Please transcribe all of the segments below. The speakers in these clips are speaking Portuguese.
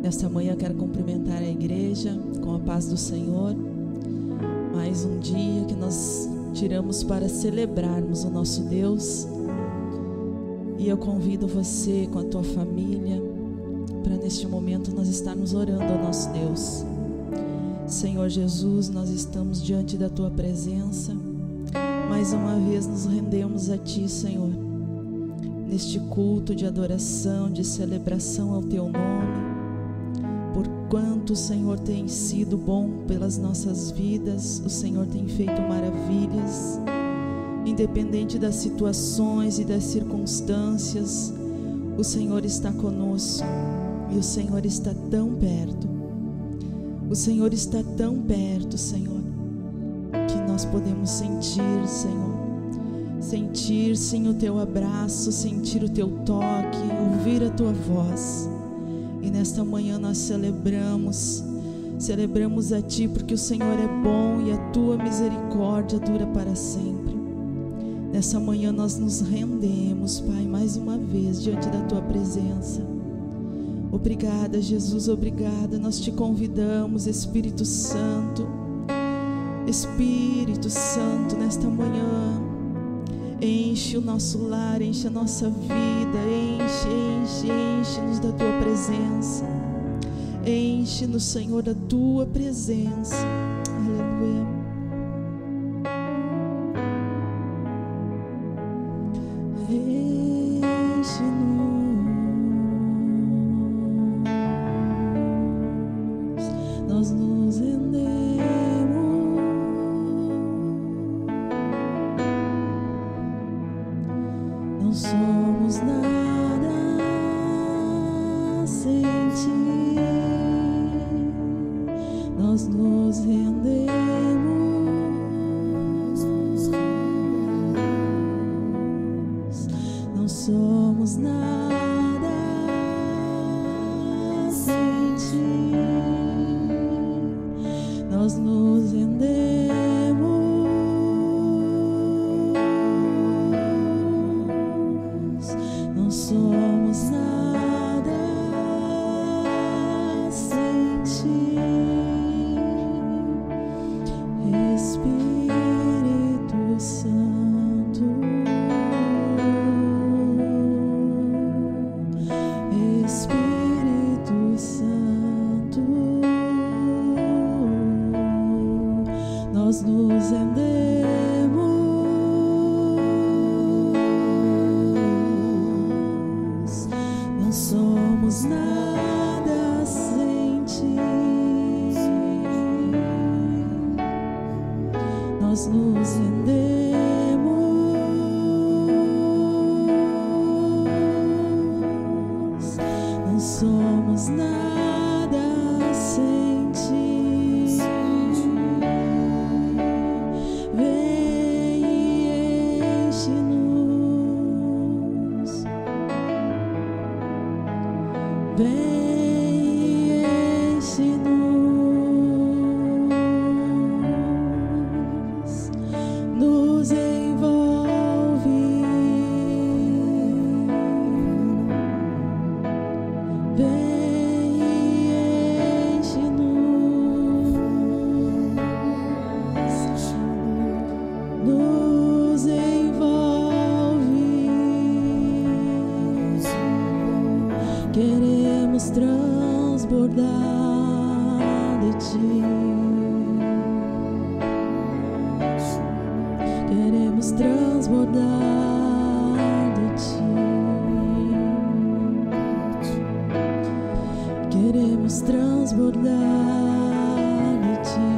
Nesta manhã quero cumprimentar a igreja com a paz do Senhor. Mais um dia que nós tiramos para celebrarmos o nosso Deus. E eu convido você com a tua família para neste momento nós estarmos orando ao nosso Deus. Senhor Jesus, nós estamos diante da tua presença. Mais uma vez nos rendemos a ti, Senhor, neste culto de adoração, de celebração ao teu nome. Por quanto o Senhor tem sido bom pelas nossas vidas, o Senhor tem feito maravilhas, independente das situações e das circunstâncias, o Senhor está conosco e o Senhor está tão perto. O Senhor está tão perto, Senhor, que nós podemos sentir, Senhor, sentir sim o teu abraço, sentir o teu toque, ouvir a tua voz. E nesta manhã nós celebramos a ti, porque o Senhor é bom e a tua misericórdia dura para sempre. Nessa manhã nós nos rendemos, Pai, mais uma vez diante da tua presença. Obrigada, Jesus, obrigada. Nós te convidamos, Espírito Santo, nesta manhã, enche o nosso lar, enche a nossa vida, enche-nos da tua presença, enche-nos, Senhor, da tua presença. Aleluia. Nós nos rendemos. Não somos nada sem ti. Nós nos rendemos. Não somos nada sem ti. Nós nos rendemos. Não somos nada sem ti. Espírito Santo, Espírito Santo, nós nos rendemos. Não somos nada sem ti. Nós nos rendemos. Não somos nada sem ti. Vem e enche-nos. Vem e enche-nos. Nos envolve. Vem e enche-nos. Nos envolve. Queremos transbordar de ti. Queremos transbordar de ti. Queremos transbordar de ti.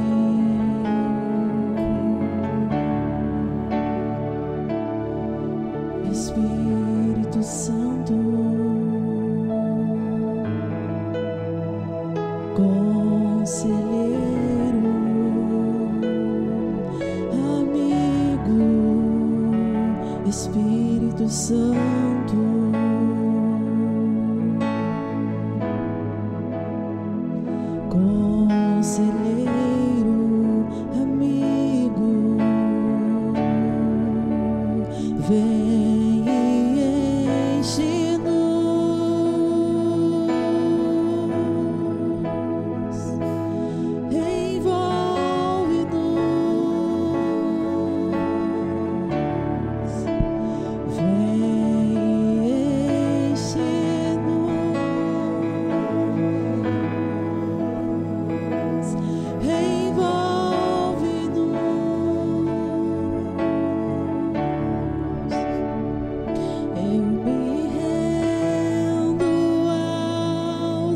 Espírito Santo, conselheiro, amigo, Espírito Santo, conselheiro, amigo, vem e enche-nos.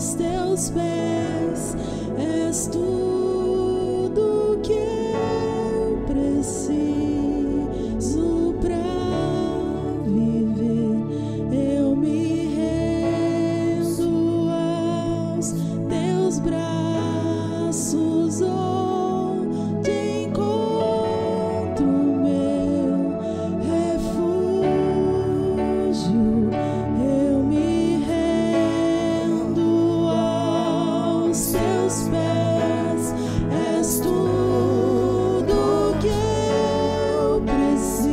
aos teus pés, és tudo que eu preciso pra viver. Eu me rendo aos teus braços, onde encontro meu refúgio. Eu me rendo aos teus pés, és tudo que eu preciso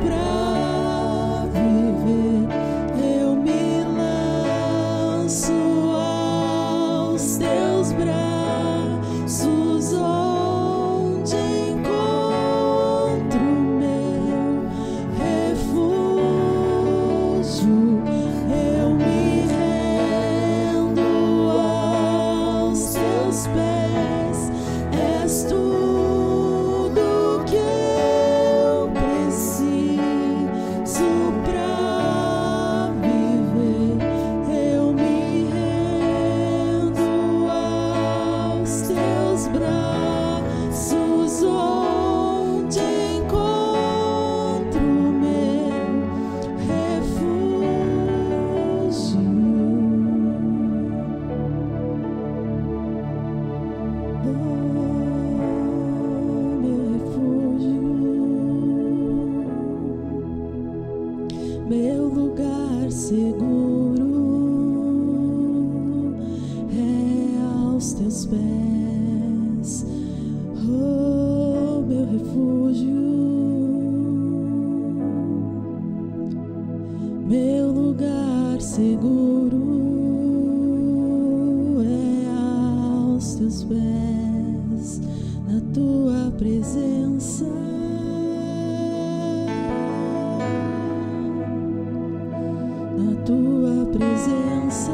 pra viver. Eu me lanço aos teus braços, onde encontro meu refúgio. Eu me rendo aos teus pés, és tudo que eu preciso pra viver. Eu me rendo aos teus braços, onde encontro meu refúgio. Oh, meu refúgio, meu lugar seguro é aos teus pés. Oh, meu refúgio, meu lugar seguro é aos teus pés, na tua presença. Na tua presença,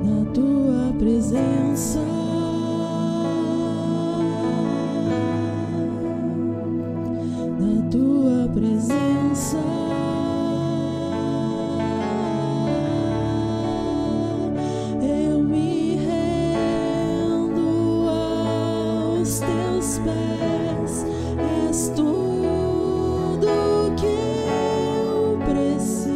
na tua presença, na tua presença, eu me rendo aos teus pés, és tudo que eu preciso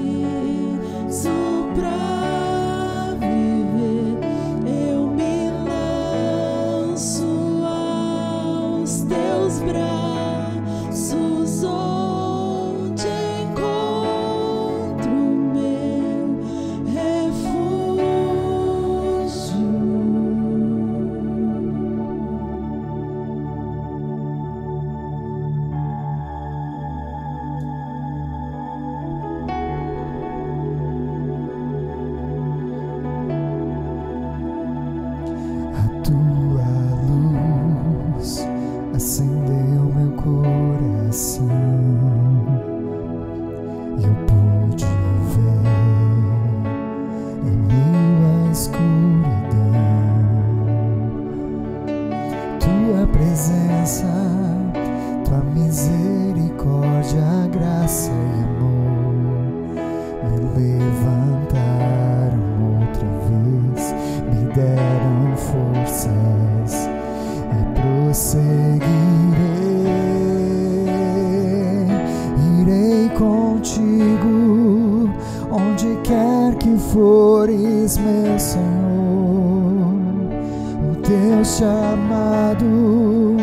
pra viver. Eu me lanço aos teus braços, onde encontro meu refúgio. A tua luz acendeu meu coração e eu pude ver em meio à escuridão tua presença, tua misericórdia, graça e amor me levantaram outra vez, me deram forças e prosseguirei. Irei contigo onde quer que fores, meu Senhor. O teu chamado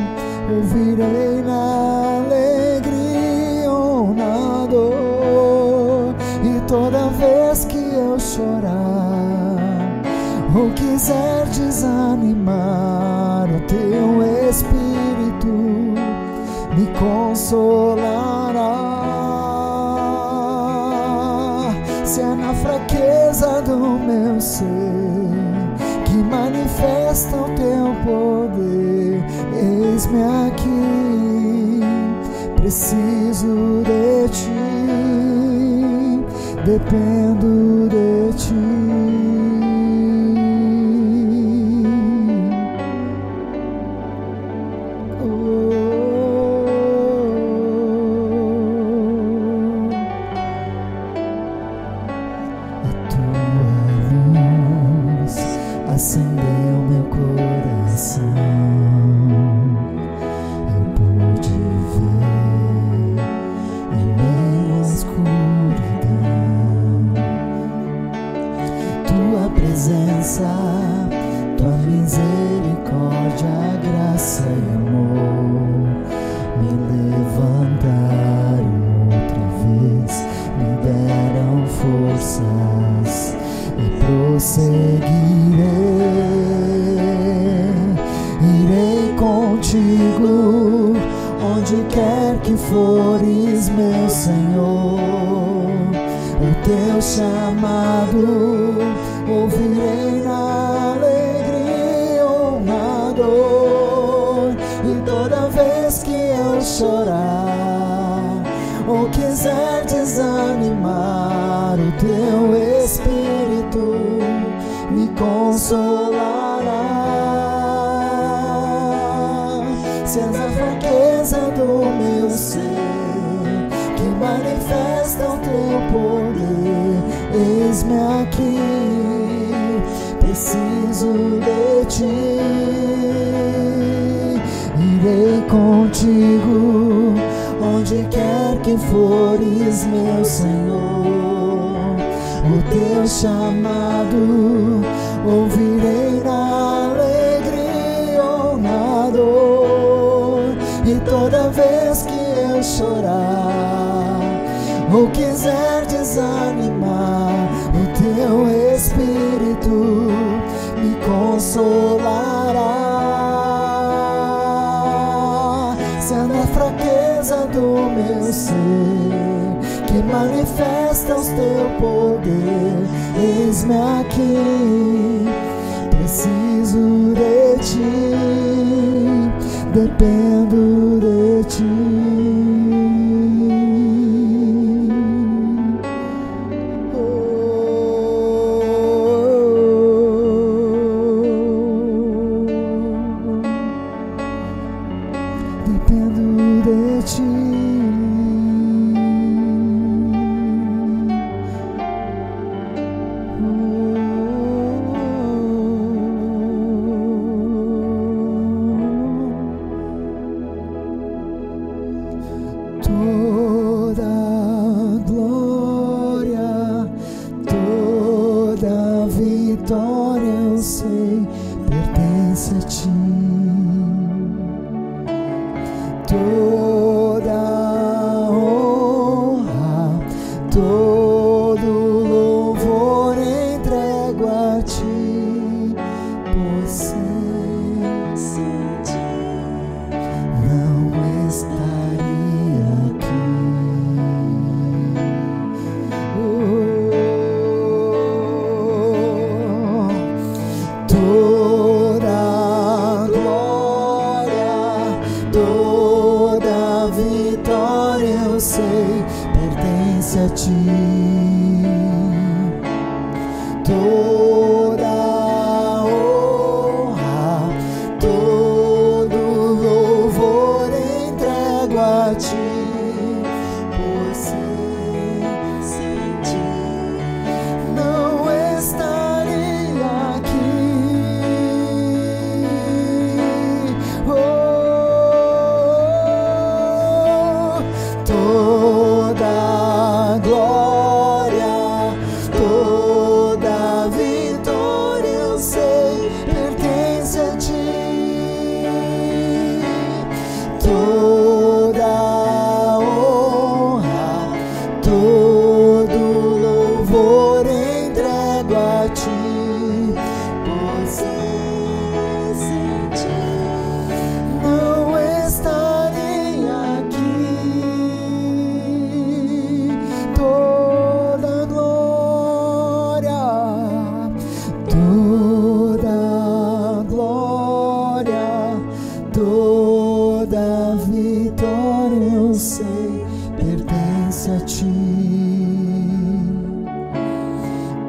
ouvirei na alegria ou na dor, e toda vez que eu chorar ou quiser desanimar, o teu Espírito me consolará. Se é na fraqueza do meu ser que manifesta o teu poder, eis-me aqui, preciso de ti, dependo de ti. Oh, forças e prosseguirei. Irei contigo onde quer que fores, meu Senhor. O teu chamado ouvirei na alegria ou na dor. E toda vez que eu chorar ou quiser desanimar, o teu Espírito me consolará. Se és a fraqueza do meu ser que manifesta o teu poder, eis-me aqui, preciso de ti. Irei contigo onde quer que fores, meu Senhor. O teu chamado ouvirei na alegria ou na dor. E toda vez que eu chorar ou quiser desanimar, o teu Espírito me consolará. Se é na fraqueza do meu ser que manifestas teu poder, eis-me aqui, preciso de ti, dependo de ti. Dependo de ti. Toda glória, toda vitória, eu sei, pertence a ti. Toda honra, todo louvor entrego a ti, pois sem ti não estaria aqui. Toda glória, toda vitória, eu sei, pertence a ti. Toda honra, todo louvor entrego a ti, pois sem ti não estaria aqui. Toda glória, toda vitória, eu sei, pertence a ti. Toda honra, todo louvor entrego a ti, pois sem ti não estaria aqui. Toda glória, toda vitória, eu sei, pertence a ti.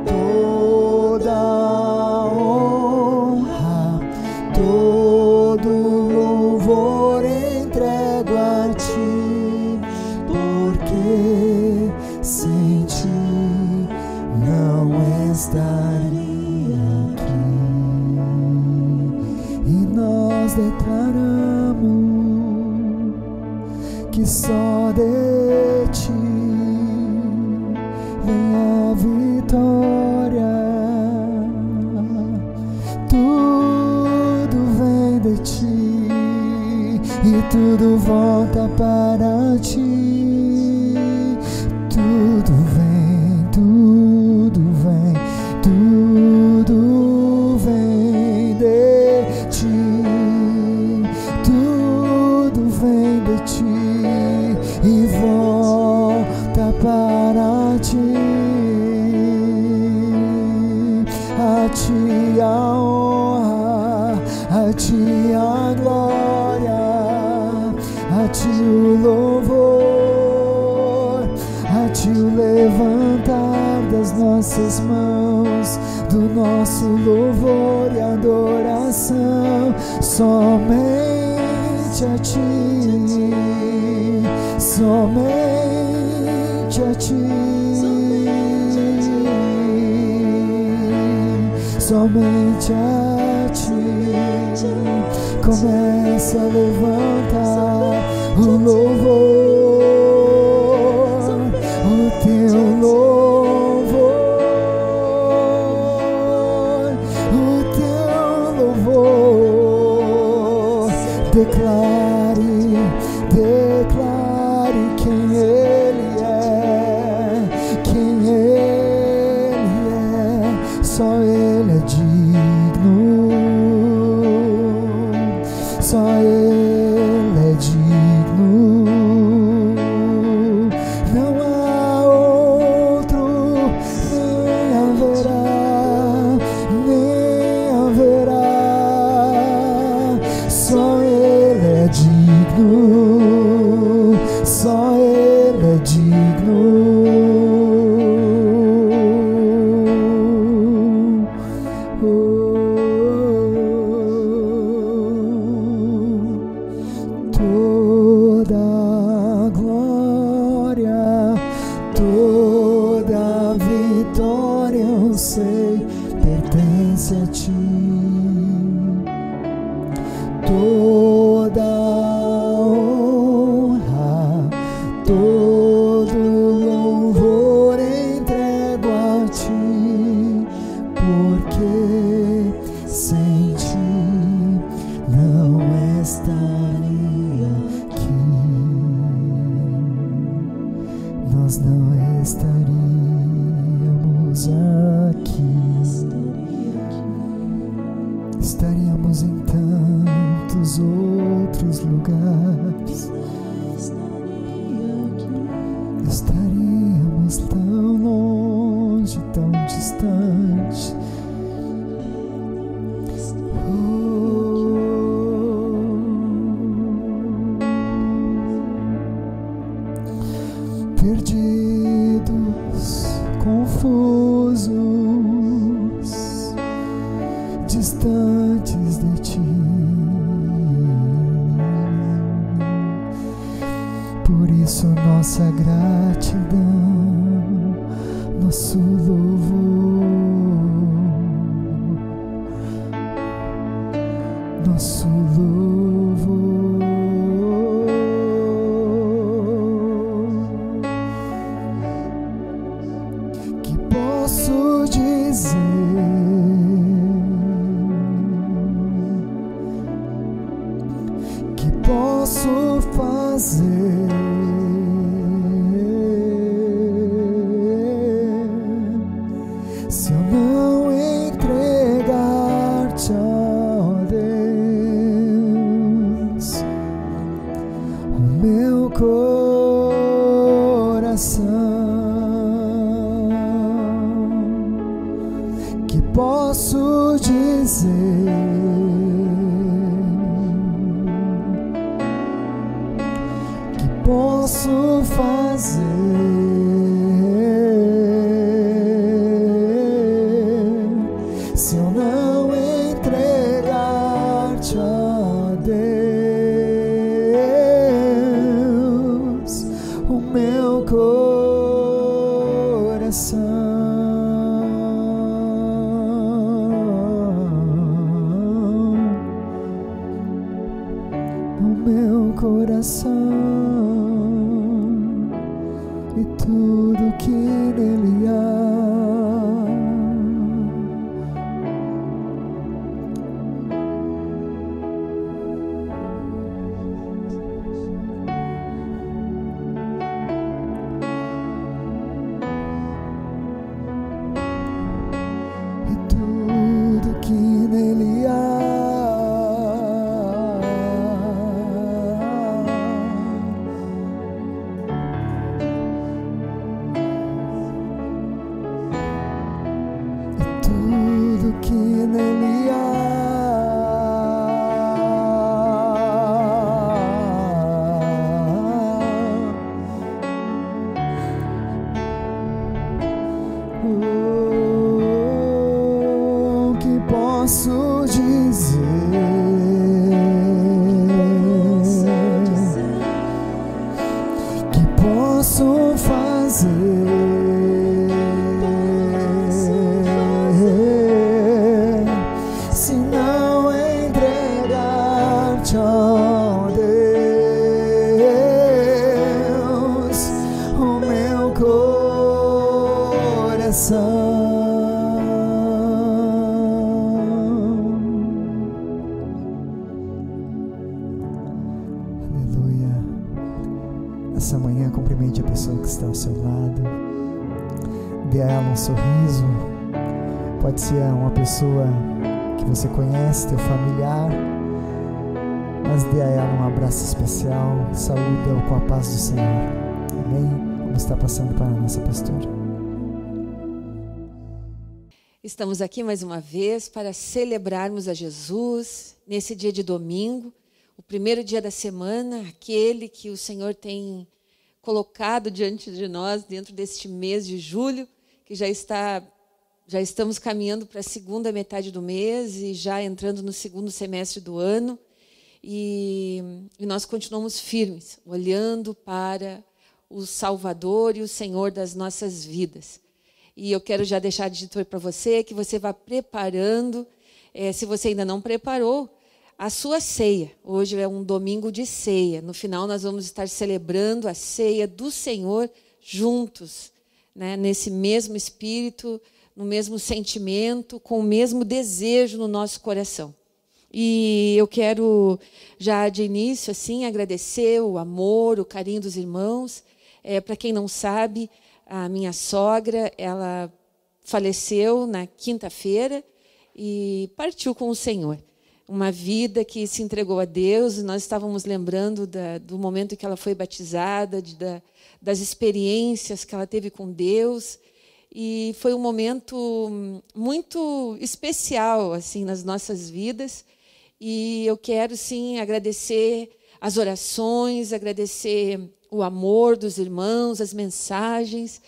Toda honra, todo louvor entrego a ti, porque sem ti não estaria aqui. E nós declaramos que só de ti vem a vitória. Tudo vem de ti e tudo volta para ti. Tudo vem, tudo a ti a glória, a ti o louvor, a ti o levantar das nossas mãos, do nosso louvor e adoração, somente a ti, somente a ti, somente a ti. Começa a levantar o louvor, o teu louvor, o teu louvor. Declare, declare quem Ele é, quem Ele é. Só Ele é digno, só Ele é digno. Não há outro, nem haverá. Só Ele é digno, só Ele é digno. Toda glória, toda vitória, eu sei, pertence a ti. Toda honra, todo louvor entrego a ti, porque sem ti não estaria aqui, nós não estaríamos aqui, estaríamos em tantos outros lugares, estaríamos tão longe, tão distante. Perdidos, confusos, distantes de ti. Por isso nossa gratidão, nosso louvor, nosso louvor. Que posso dizer, que posso fazer, se eu não entregar-te, ó Deus, o meu coração? Que posso dizer, que posso fazer, se eu não entregar-te, ó Deus, o meu coração? O meu coração e tudo que nele há. E tudo que nele há. Tudo que nele há, O que posso dizer? Que posso fazer? Se não entregar-te, ó Deus, o meu coração. Aleluia. Essa manhã cumprimente a pessoa que está ao seu lado. Dê a ela um sorriso. Pode ser uma pessoa que você conhece, teu familiar, mas dê a ela um abraço especial. Saúde-o com a paz do Senhor. Amém? Vamos estar passando para a nossa pastora. Estamos aqui mais uma vez para celebrarmos a Jesus nesse dia de domingo, o primeiro dia da semana, aquele que o Senhor tem colocado diante de nós dentro deste mês de julho, que já estamos caminhando para a segunda metade do mês e já entrando no segundo semestre do ano. E nós continuamos firmes, olhando para o Salvador e o Senhor das nossas vidas. E eu quero já deixar dito para você que você vá preparando, se você ainda não preparou, a sua ceia. Hoje é um domingo de ceia. No final nós vamos estar celebrando a ceia do Senhor juntos, né? Nesse mesmo espírito, no mesmo sentimento, com o mesmo desejo no nosso coração. E eu quero já de início assim agradecer o amor, o carinho dos irmãos. Para quem não sabe, a minha sogra, ela faleceu na quinta-feira e partiu com o Senhor. Uma vida que se entregou a Deus, e nós estávamos lembrando do momento que ela foi batizada, das experiências que ela teve com Deus, e foi um momento muito especial assim nas nossas vidas. E eu quero sim agradecer as orações, agradecer o amor dos irmãos, as mensagens.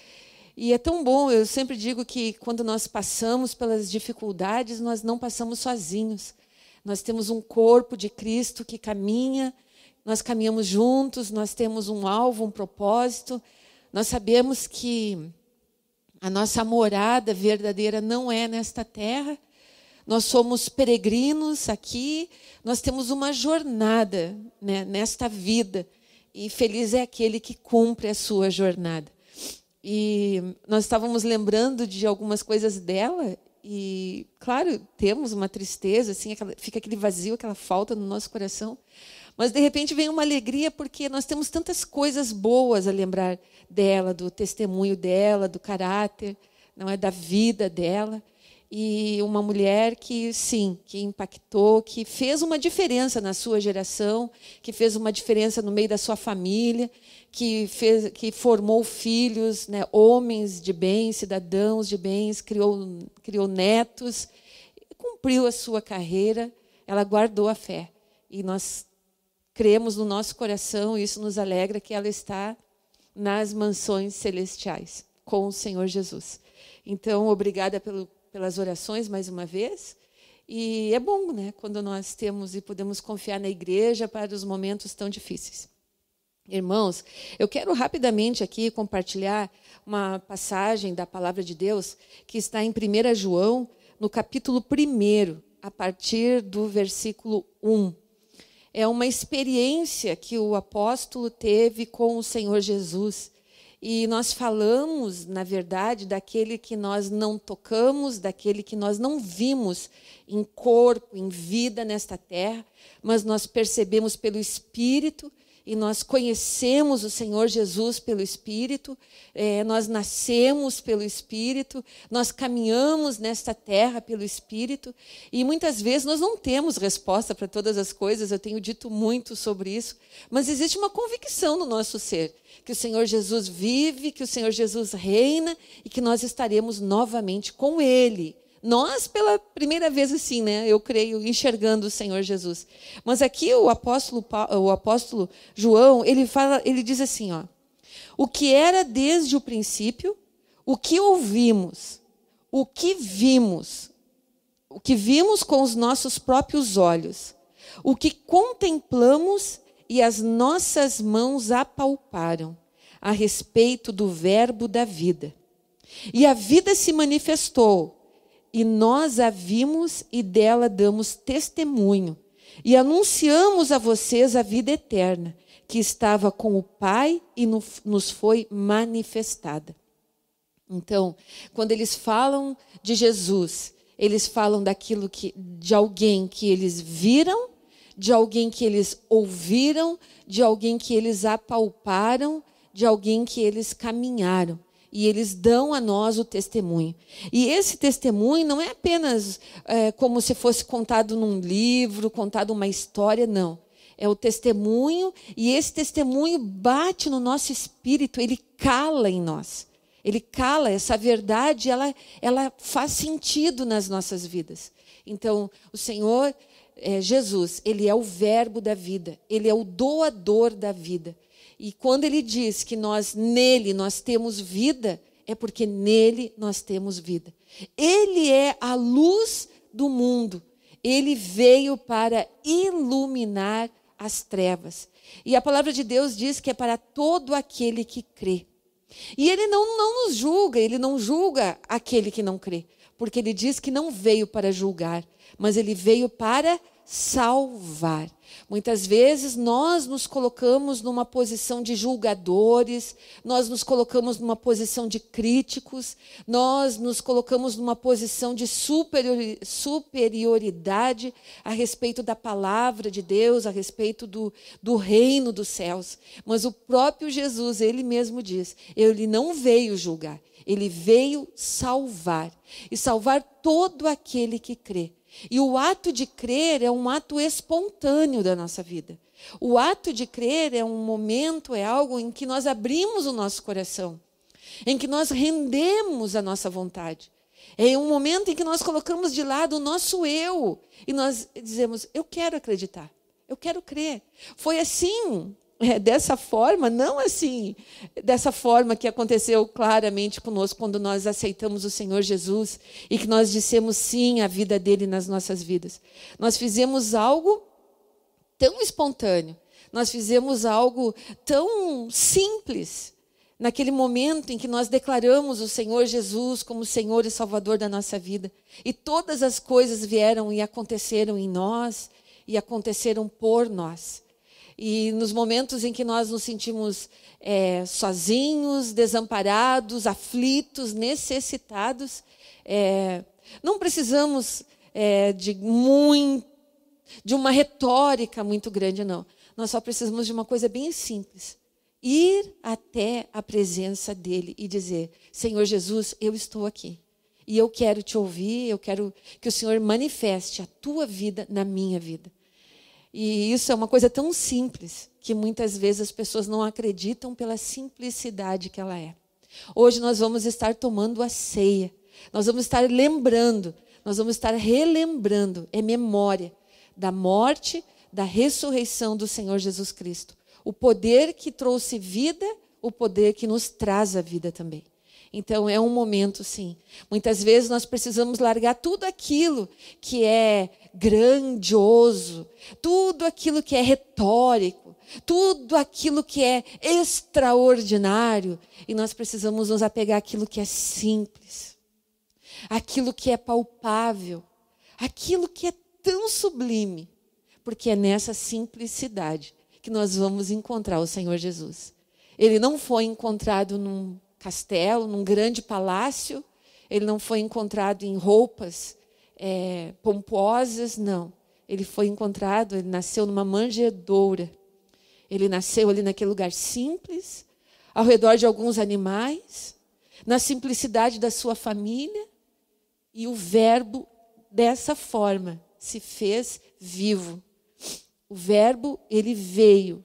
E é tão bom, eu sempre digo que quando nós passamos pelas dificuldades, nós não passamos sozinhos. Nós temos um corpo de Cristo que caminha, nós caminhamos juntos, nós temos um alvo, um propósito. Nós sabemos que a nossa morada verdadeira não é nesta terra. Nós somos peregrinos aqui, nós temos uma jornada, né, nesta vida. E feliz é aquele que cumpre a sua jornada. E nós estávamos lembrando de algumas coisas dela. E, claro, temos uma tristeza, assim, fica aquele vazio, aquela falta no nosso coração. Mas, de repente, vem uma alegria, porque nós temos tantas coisas boas a lembrar dela, do testemunho dela, do caráter, não é, da vida dela. E uma mulher que, sim, que impactou, que fez uma diferença na sua geração, que fez uma diferença no meio da sua família, que formou filhos, né, homens de bem, cidadãos de bens, criou netos, cumpriu a sua carreira, ela guardou a fé. E nós cremos no nosso coração, e isso nos alegra, que ela está nas mansões celestiais com o Senhor Jesus. Então, obrigada pelas orações mais uma vez. E é bom, né, quando nós temos e podemos confiar na igreja para os momentos tão difíceis. Irmãos, eu quero rapidamente aqui compartilhar uma passagem da Palavra de Deus que está em 1 João, no capítulo 1, a partir do versículo 1. É uma experiência que o apóstolo teve com o Senhor Jesus. E nós falamos, na verdade, daquele que nós não tocamos, daquele que nós não vimos em corpo, em vida nesta terra, mas nós percebemos pelo Espírito. E nós conhecemos o Senhor Jesus pelo Espírito, nós nascemos pelo Espírito, nós caminhamos nesta terra pelo Espírito, e muitas vezes nós não temos resposta para todas as coisas, eu tenho dito muito sobre isso, mas existe uma convicção no nosso ser, que o Senhor Jesus vive, que o Senhor Jesus reina, e que nós estaremos novamente com Ele. Nós, pela primeira vez assim, né, eu creio, enxergando o Senhor Jesus. Mas aqui o apóstolo João, ele diz assim, ó, o que era desde o princípio, o que ouvimos, o que vimos com os nossos próprios olhos, o que contemplamos e as nossas mãos apalparam a respeito do Verbo da vida. E a vida se manifestou, e nós a vimos e dela damos testemunho, e anunciamos a vocês a vida eterna, que estava com o Pai e nos foi manifestada. Então, quando eles falam de Jesus, eles falam de alguém que eles viram, de alguém que eles ouviram, de alguém que eles apalparam, de alguém que eles caminharam. E eles dão a nós o testemunho. E esse testemunho não é apenas como se fosse contado num livro, contado uma história, não. É o testemunho, e esse testemunho bate no nosso espírito, ele cala em nós. Ele cala, essa verdade, ela faz sentido nas nossas vidas. Então, o Senhor, Jesus, Ele é o Verbo da vida, Ele é o doador da vida. E quando Ele diz que nele nós temos vida, é porque nele nós temos vida. Ele é a luz do mundo. Ele veio para iluminar as trevas. E a palavra de Deus diz que é para todo aquele que crê. E Ele não nos julga, Ele não julga aquele que não crê. Porque Ele diz que não veio para julgar, mas Ele veio para salvar. Muitas vezes nós nos colocamos numa posição de julgadores, nós nos colocamos numa posição de críticos, nós nos colocamos numa posição de superioridade a respeito da palavra de Deus, a respeito do reino dos céus. Mas o próprio Jesus, Ele mesmo diz, Ele não veio julgar, Ele veio salvar. E salvar todo aquele que crê. E o ato de crer é um ato espontâneo da nossa vida. O ato de crer é um momento, é algo em que nós abrimos o nosso coração, em que nós rendemos a nossa vontade. É um momento em que nós colocamos de lado o nosso eu e nós dizemos, eu quero acreditar, eu quero crer. Foi assim, dessa forma, não assim, dessa forma que aconteceu claramente conosco quando nós aceitamos o Senhor Jesus e que nós dissemos sim à vida dele nas nossas vidas. Nós fizemos algo tão espontâneo, nós fizemos algo tão simples, naquele momento em que nós declaramos o Senhor Jesus como Senhor e Salvador da nossa vida. E todas as coisas vieram e aconteceram em nós e aconteceram por nós. E nos momentos em que nós nos sentimos sozinhos, desamparados, aflitos, necessitados, não precisamos de uma retórica muito grande, não. Nós só precisamos de uma coisa bem simples. Ir até a presença dele e dizer, Senhor Jesus, eu estou aqui. E eu quero te ouvir, eu quero que o Senhor manifeste a tua vida na minha vida. E isso é uma coisa tão simples que muitas vezes as pessoas não acreditam pela simplicidade que ela é. Hoje nós vamos estar tomando a ceia. Nós vamos estar lembrando, nós vamos estar relembrando, memória da morte, da ressurreição do Senhor Jesus Cristo. O poder que trouxe vida, o poder que nos traz a vida também. Então é um momento, sim. Muitas vezes nós precisamos largar tudo aquilo que é grandioso, tudo aquilo que é retórico, tudo aquilo que é extraordinário, e nós precisamos nos apegar àquilo que é simples, aquilo que é palpável, aquilo que é tão sublime, porque é nessa simplicidade que nós vamos encontrar o Senhor Jesus. Ele não foi encontrado num castelo, num grande palácio, ele não foi encontrado em roupas pomposas, não. Ele foi encontrado, ele nasceu numa manjedoura. Ele nasceu ali naquele lugar simples, ao redor de alguns animais, na simplicidade da sua família, e o Verbo, dessa forma, se fez vivo. O Verbo, ele veio,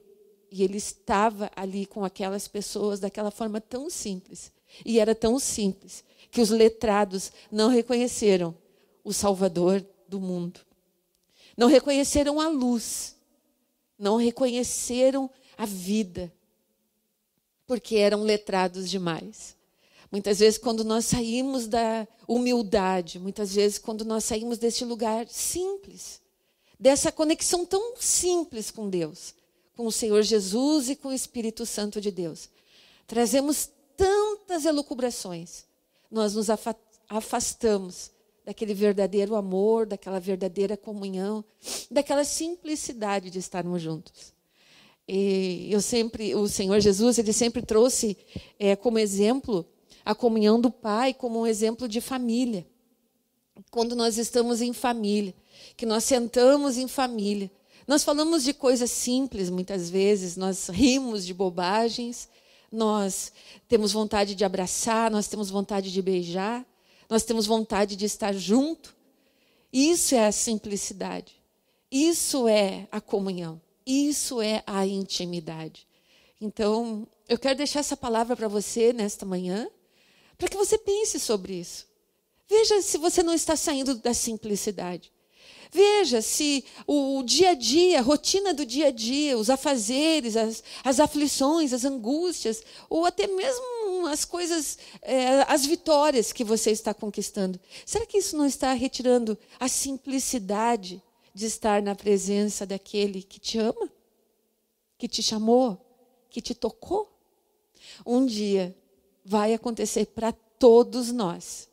e ele estava ali com aquelas pessoas daquela forma tão simples. E era tão simples que os letrados não reconheceram o Salvador do mundo. Não reconheceram a luz. Não reconheceram a vida. Porque eram letrados demais. Muitas vezes quando nós saímos da humildade, muitas vezes quando nós saímos deste lugar simples, dessa conexão tão simples com Deus, com o Senhor Jesus e com o Espírito Santo de Deus, trazemos tantas elucubrações, nós nos afastamos daquele verdadeiro amor, daquela verdadeira comunhão, daquela simplicidade de estarmos juntos. E o Senhor Jesus, ele sempre trouxe como exemplo a comunhão do Pai, como um exemplo de família. Quando nós estamos em família, que nós sentamos em família, nós falamos de coisas simples muitas vezes, nós rimos de bobagens, nós temos vontade de abraçar, nós temos vontade de beijar, nós temos vontade de estar junto. Isso é a simplicidade. Isso é a comunhão. Isso é a intimidade. Então, eu quero deixar essa palavra para você nesta manhã, para que você pense sobre isso. Veja se você não está saindo da simplicidade. Veja se o dia a dia, a rotina do dia a dia, os afazeres, as aflições, as angústias, ou até mesmo as coisas, as vitórias que você está conquistando. Será que isso não está retirando a simplicidade de estar na presença daquele que te ama, que te chamou, que te tocou? Um dia vai acontecer para todos nós.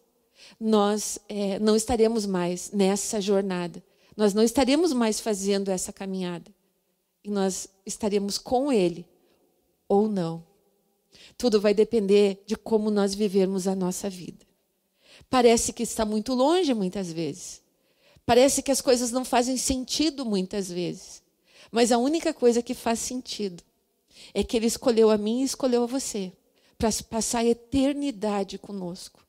Nós não estaremos mais nessa jornada. Nós não estaremos mais fazendo essa caminhada. E nós estaremos com Ele ou não. Tudo vai depender de como nós vivermos a nossa vida. Parece que está muito longe muitas vezes. Parece que as coisas não fazem sentido muitas vezes. Mas a única coisa que faz sentido é que Ele escolheu a mim e escolheu a você para passar a eternidade conosco.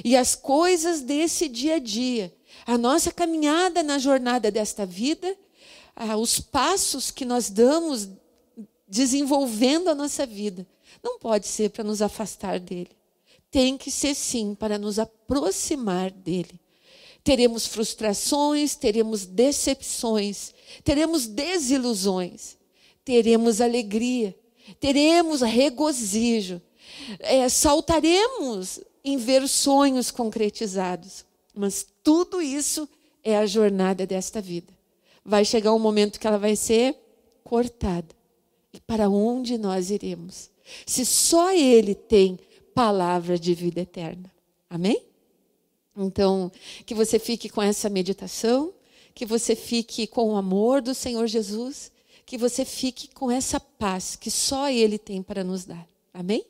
E as coisas desse dia a dia, a nossa caminhada na jornada desta vida, os passos que nós damos desenvolvendo a nossa vida, não pode ser para nos afastar dele. Tem que ser sim para nos aproximar dele. Teremos frustrações, teremos decepções, teremos desilusões, teremos alegria, teremos regozijo, saltaremos em ver sonhos concretizados. Mas tudo isso é a jornada desta vida. Vai chegar um momento que ela vai ser cortada. E para onde nós iremos? Se só Ele tem palavra de vida eterna. Amém? Então, que você fique com essa meditação, que você fique com o amor do Senhor Jesus, que você fique com essa paz que só Ele tem para nos dar. Amém?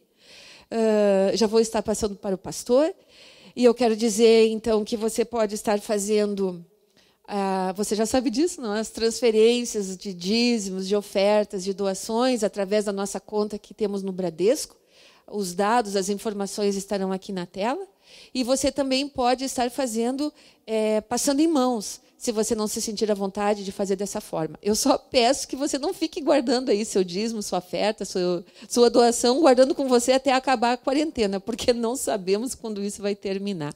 Já vou estar passando para o pastor, e eu quero dizer, então, que você pode estar fazendo, você já sabe disso, não? As transferências de dízimos, de ofertas, de doações, através da nossa conta que temos no Bradesco. Os dados, as informações estarão aqui na tela. E você também pode estar fazendo, passando em mãos, se você não se sentir à vontade de fazer dessa forma. Eu só peço que você não fique guardando aí seu dízimo, sua oferta, sua doação, guardando com você até acabar a quarentena, porque não sabemos quando isso vai terminar.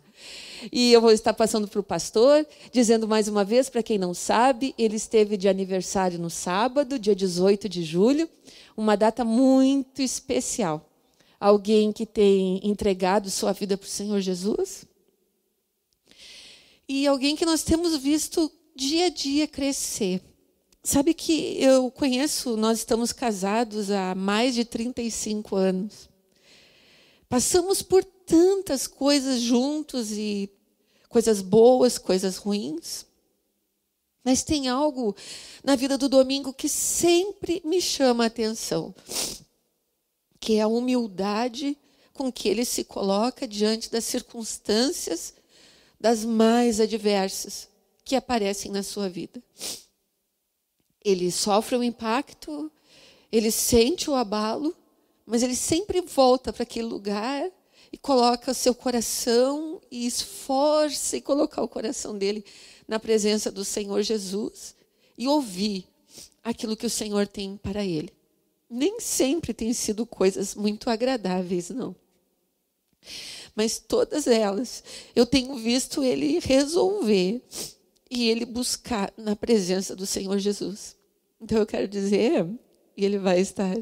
E eu vou estar passando para o pastor, dizendo mais uma vez, para quem não sabe, ele esteve de aniversário no sábado, dia 18 de julho, uma data muito especial. Alguém que tem entregado sua vida para o Senhor Jesus. E alguém que nós temos visto dia a dia crescer. Sabe que eu conheço, nós estamos casados há mais de 35 anos. Passamos por tantas coisas juntos, e coisas boas, coisas ruins. Mas tem algo na vida do Domingo que sempre me chama a atenção, que é a humildade com que ele se coloca diante das circunstâncias das mais adversas que aparecem na sua vida. Ele sofre o impacto, ele sente o abalo, mas ele sempre volta para aquele lugar e coloca o seu coração e esforça em colocar o coração dele na presença do Senhor Jesus e ouvir aquilo que o Senhor tem para ele. Nem sempre tem sido coisas muito agradáveis, não. Mas todas elas eu tenho visto ele resolver e ele buscar na presença do Senhor Jesus. Então eu quero dizer, e ele vai estar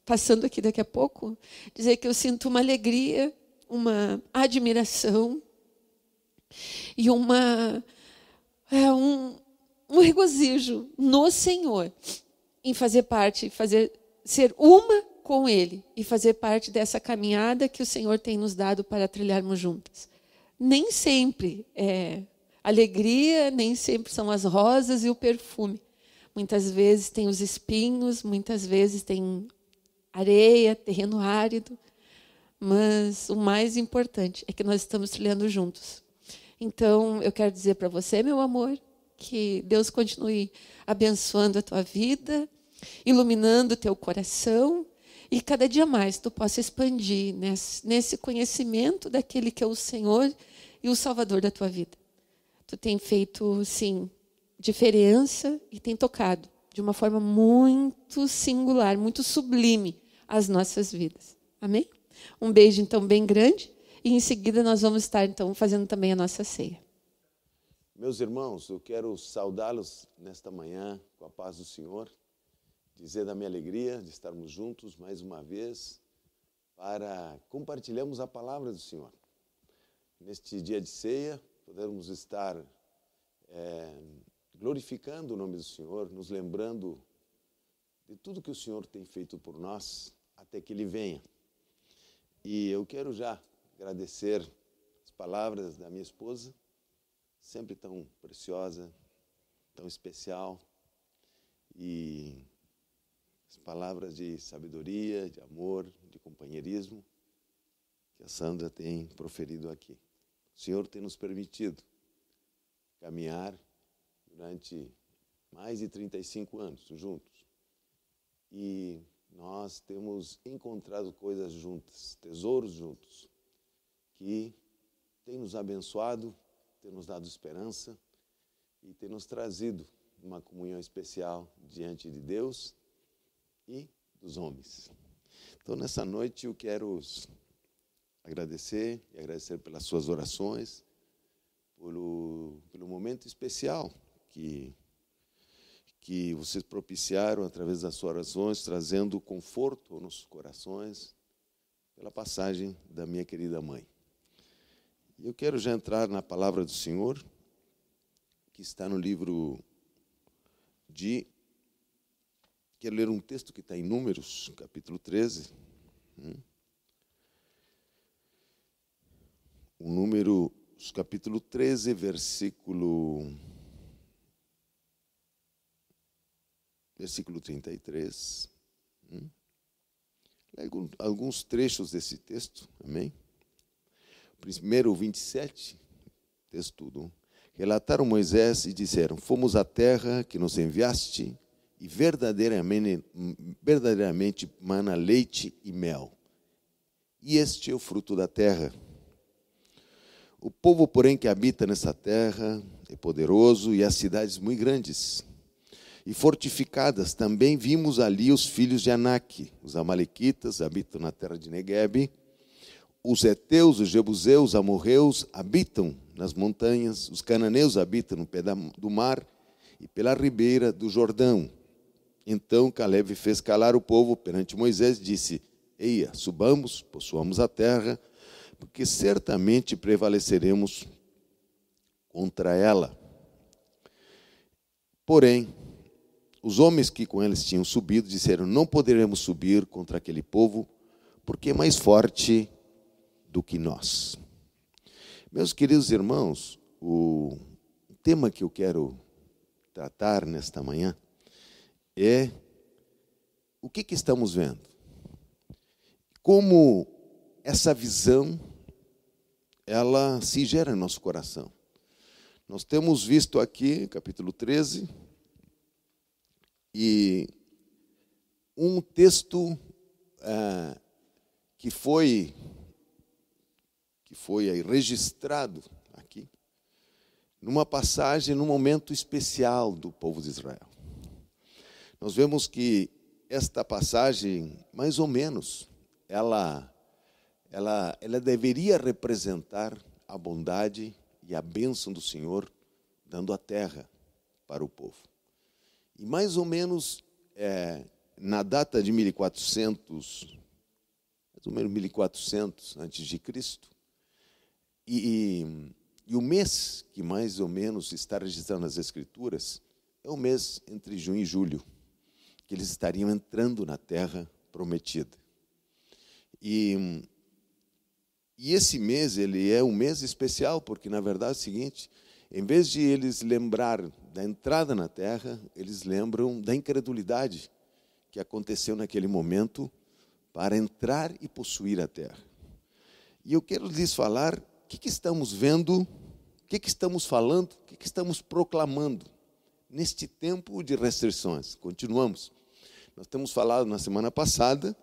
passando aqui daqui a pouco, dizer que eu sinto uma alegria uma admiração e um regozijo no Senhor em fazer parte, ser uma com Ele e fazer parte dessa caminhada que o Senhor tem nos dado para trilharmos juntas. Nem sempre é alegria, nem sempre são as rosas e o perfume. Muitas vezes tem os espinhos, muitas vezes tem areia, terreno árido, mas o mais importante é que nós estamos trilhando juntos. Então, eu quero dizer para você, meu amor, que Deus continue abençoando a tua vida, iluminando o teu coração, e cada dia mais tu possa expandir nesse conhecimento daquele que é o Senhor e o Salvador da tua vida. Tu tem feito, sim, diferença e tem tocado de uma forma muito singular, muito sublime as nossas vidas. Amém? Um beijo, então, bem grande. E em seguida nós vamos estar, então, fazendo também a nossa ceia. Meus irmãos, eu quero saudá-los nesta manhã com a paz do Senhor, dizer da minha alegria de estarmos juntos mais uma vez para compartilharmos a palavra do Senhor. Neste dia de ceia, podemos estar glorificando o nome do Senhor, nos lembrando de tudo que o Senhor tem feito por nós até que Ele venha. E eu quero já agradecer as palavras da minha esposa, sempre tão preciosa, tão especial, e as palavras de sabedoria, de amor, de companheirismo que a Sandra tem proferido aqui. O Senhor tem nos permitido caminhar durante mais de 35 anos juntos. E nós temos encontrado coisas juntas, tesouros juntos, que tem nos abençoado, tem nos dado esperança e tem nos trazido uma comunhão especial diante de Deus e dos homens. Então, nessa noite, eu quero agradecer e agradecer pelas suas orações, pelo momento especial que vocês propiciaram através das suas orações, trazendo conforto aos nossos corações, pela passagem da minha querida mãe. E eu quero já entrar na palavra do Senhor, que está no livro de... Quero ler um texto que está em Números, capítulo 13. O Números, capítulo 13, versículo 33. Alguns trechos desse texto, amém? Primeiro, 27, texto tudo. Relataram Moisés e disseram: fomos à terra que nos enviaste, e verdadeiramente mana leite e mel. E este é o fruto da terra. O povo, porém, que habita nessa terra é poderoso, e as cidades muito grandes e fortificadas. Também vimos ali os filhos de Anak. Os amalequitas habitam na terra de Neguebe. Os heteus, os jebuseus, os amorreus habitam nas montanhas. Os cananeus habitam no pé do mar e pela ribeira do Jordão. Então Caleb fez calar o povo perante Moisés e disse: eia, subamos, possuamos a terra, porque certamente prevaleceremos contra ela. Porém, os homens que com eles tinham subido disseram: não poderemos subir contra aquele povo, porque é mais forte do que nós. Meus queridos irmãos, o tema que eu quero tratar nesta manhã é o que estamos vendo. Como essa visão, ela se gera em nosso coração. Nós temos visto aqui, capítulo 13, e um texto que foi aí registrado aqui, numa passagem, num momento especial do povo de Israel. Nós vemos que esta passagem, mais ou menos, ela deveria representar a bondade e a bênção do Senhor, dando a terra para o povo. E mais ou menos, na data de 1400, mais mais ou menos 1400 antes de Cristo. E o mês que mais ou menos está registrado nas Escrituras é o mês entre junho e julho, que eles estariam entrando na terra prometida. E esse mês, ele é um mês especial, porque na verdade é o seguinte: em vez de eles lembrar da entrada na terra, eles lembram da incredulidade que aconteceu naquele momento para entrar e possuir a terra. E eu quero lhes falar o que estamos vendo, o que estamos falando, o que estamos proclamando neste tempo de restrições. Continuamos. Nós temos falado na semana passada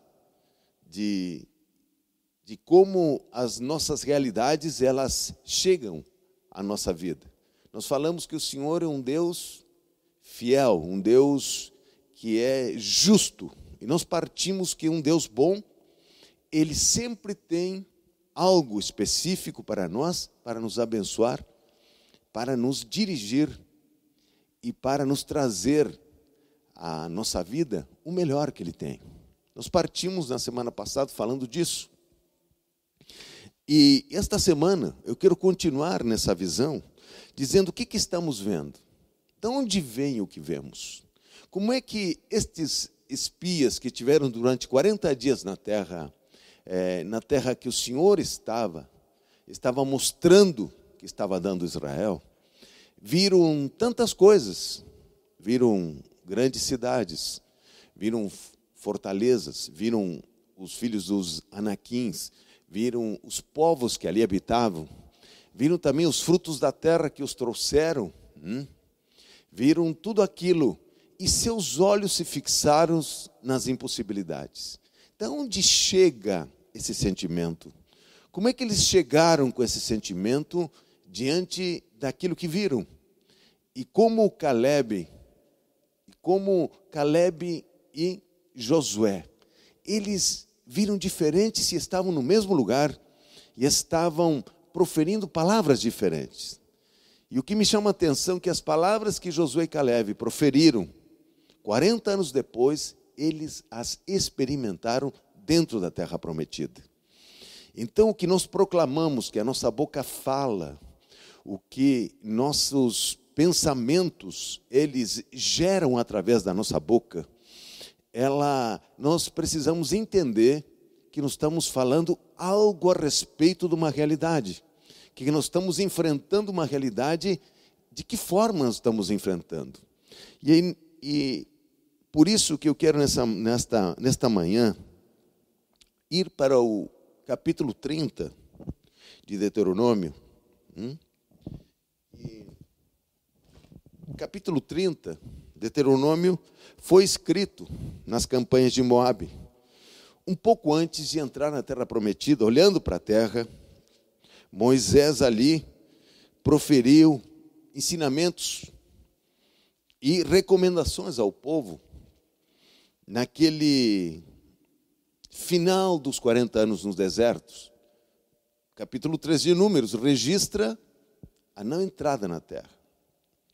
de como as nossas realidades, elas chegam à nossa vida. Nós falamos que o Senhor é um Deus fiel, um Deus que é justo. E nós partimos que um Deus bom, Ele sempre tem algo específico para nós, para nos abençoar, para nos dirigir e para nos trazer à nossa vida o melhor que Ele tem. Nós partimos na semana passada falando disso. E esta semana eu quero continuar nessa visão, dizendo o que estamos vendo. De onde vem o que vemos? Como é que estes espias que tiveram durante 40 dias na terra que o Senhor estava mostrando que estava dando a Israel, viram tantas coisas, viram grandes cidades, viram fortalezas, viram os filhos dos Anaquins, viram os povos que ali habitavam, viram também os frutos da terra que os trouxeram, viram tudo aquilo, e seus olhos se fixaram nas impossibilidades. Então, onde chega esse sentimento? Como é que eles chegaram com esse sentimento diante daquilo que viram? E como Caleb e Josué, eles viram diferentes se estavam no mesmo lugar e estavam proferindo palavras diferentes. E o que me chama a atenção é que as palavras que Josué e Caleb proferiram, 40 anos depois, eles as experimentaram dentro da terra prometida. Então, o que nós proclamamos, que a nossa boca fala, o que nossos pensamentos, eles geram através da nossa boca, nós precisamos entender que nós estamos falando algo a respeito de uma realidade, que nós estamos enfrentando uma realidade. De que forma nós estamos enfrentando? E por isso que eu quero nesta manhã ir para o capítulo 30 de Deuteronômio. Capítulo 30, Deuteronômio, foi escrito nas campanhas de Moabe, um pouco antes de entrar na terra prometida. Olhando para a terra, Moisés ali proferiu ensinamentos e recomendações ao povo naquele final dos 40 anos nos desertos. Capítulo 3 de Números registra a não entrada na terra.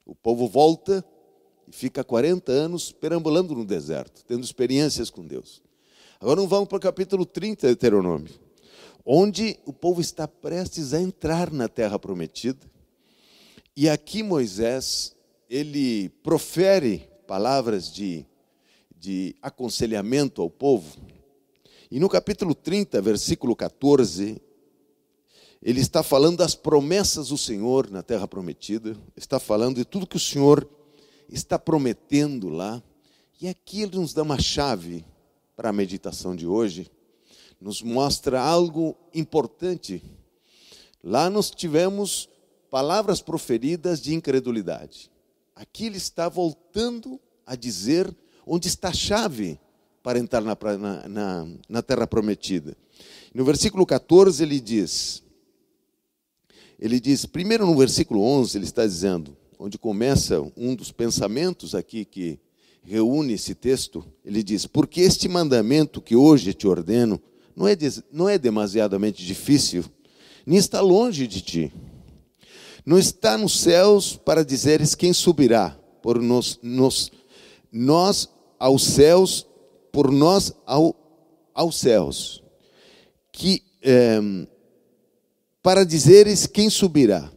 O povo volta e fica 40 anos perambulando no deserto, tendo experiências com Deus. Agora vamos para o capítulo 30 de Deuteronômio, onde o povo está prestes a entrar na terra prometida. E aqui Moisés, ele profere palavras de aconselhamento ao povo. E no capítulo 30, versículo 14, ele está falando das promessas do Senhor na terra prometida, está falando de tudo que o Senhor está prometendo lá. E aqui ele nos dá uma chave para a meditação de hoje, nos mostra algo importante. Lá nós tivemos palavras proferidas de incredulidade. Aqui ele está voltando a dizer onde está a chave para entrar na terra prometida. No versículo 14 ele diz, primeiro no versículo 11 ele está dizendo, onde começa um dos pensamentos aqui que reúne esse texto, ele diz: porque este mandamento que hoje te ordeno não é demasiadamente difícil, nem está longe de ti. Não está nos céus para dizeres quem subirá por nós aos céus, por nós aos céus. que para dizeres quem subirá,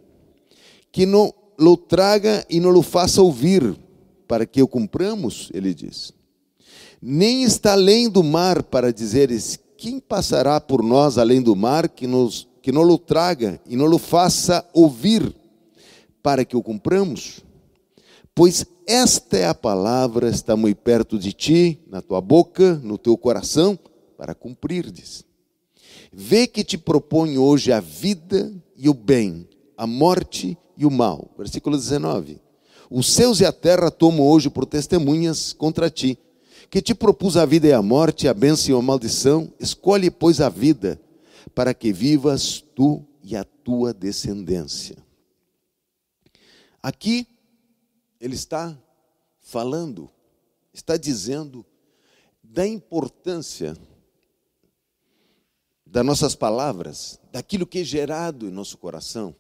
que não lo traga e não lo faça ouvir, para que o cumpramos, ele diz. Nem está além do mar, para dizeres quem passará por nós além do mar, que não lo traga e não lo faça ouvir, para que o cumpramos. Pois esta é a palavra, está muito perto de ti, na tua boca, no teu coração, para cumprirdes. Vê que te proponho hoje a vida e o bem, a morte e o mal. Versículo 19. Os céus e a terra tomam hoje por testemunhas contra ti, que te propus a vida e a morte, a bênção e a maldição. Escolhe, pois, a vida, para que vivas tu e a tua descendência. Aqui, ele está falando, está dizendo da importância das nossas palavras, daquilo que é gerado em nosso coração,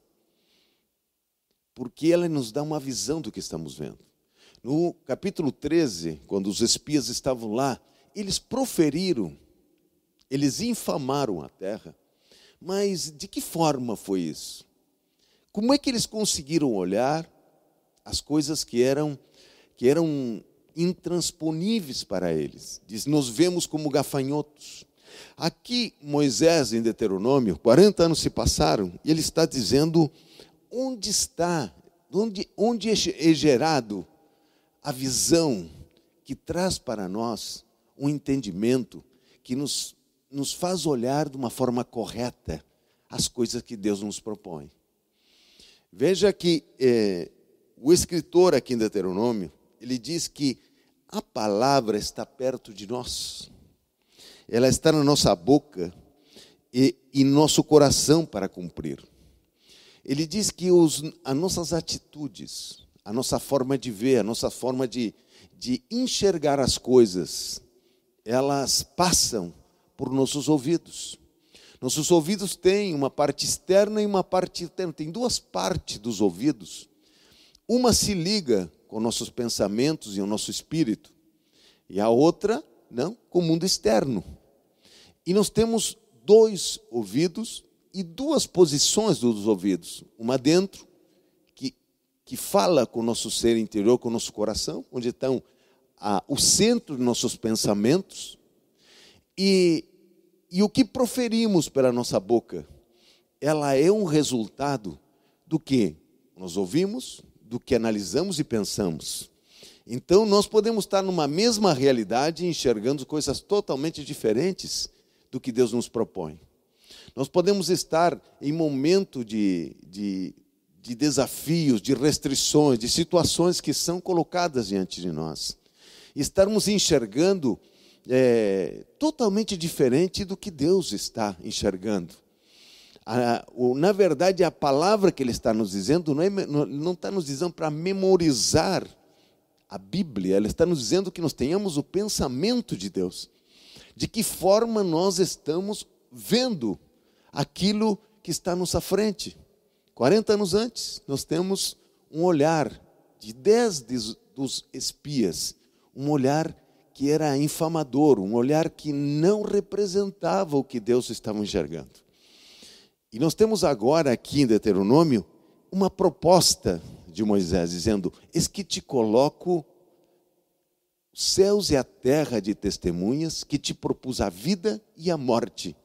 porque ela nos dá uma visão do que estamos vendo. No capítulo 13, quando os espias estavam lá, eles proferiram, eles infamaram a terra, mas de que forma foi isso? Como é que eles conseguiram olhar as coisas que eram intransponíveis para eles? Diz, nos vemos como gafanhotos. Aqui Moisés, em Deuteronômio, 40 anos se passaram, e ele está dizendo onde está, onde é gerado a visão que traz para nós um entendimento que nos faz olhar de uma forma correta as coisas que Deus nos propõe. Veja que o escritor aqui em Deuteronômio, ele diz que a palavra está perto de nós. Ela está na nossa boca e nosso coração para cumprir. Ele diz que as nossas atitudes, a nossa forma de ver, a nossa forma de enxergar as coisas, elas passam por nossos ouvidos. Nossos ouvidos têm uma parte externa e uma parte interna. Tem duas partes dos ouvidos. Uma se liga com nossos pensamentos e o nosso espírito, e a outra, não, com o mundo externo. E nós temos dois ouvidos e duas posições dos ouvidos. Uma dentro, que fala com o nosso ser interior, com o nosso coração, onde estão o centro de nossos pensamentos. E o que proferimos pela nossa boca, ela é um resultado do que nós ouvimos, do que analisamos e pensamos. Então, nós podemos estar numa mesma realidade, enxergando coisas totalmente diferentes do que Deus nos propõe. Nós podemos estar em momento de desafios, de restrições, de situações que são colocadas diante de nós. E estarmos enxergando totalmente diferente do que Deus está enxergando. Na verdade, a palavra que Ele está nos dizendo não está nos dizendo para memorizar a Bíblia. Ele está nos dizendo que nós tenhamos o pensamento de Deus. De que forma nós estamos vendo aquilo que está à nossa frente. 40 anos antes, nós temos um olhar de 10 dos espias, um olhar que era infamador, um olhar que não representava o que Deus estava enxergando. E nós temos agora aqui em Deuteronômio uma proposta de Moisés, dizendo, eis que te coloco os céus e a terra de testemunhas, que te propus a vida e a morte,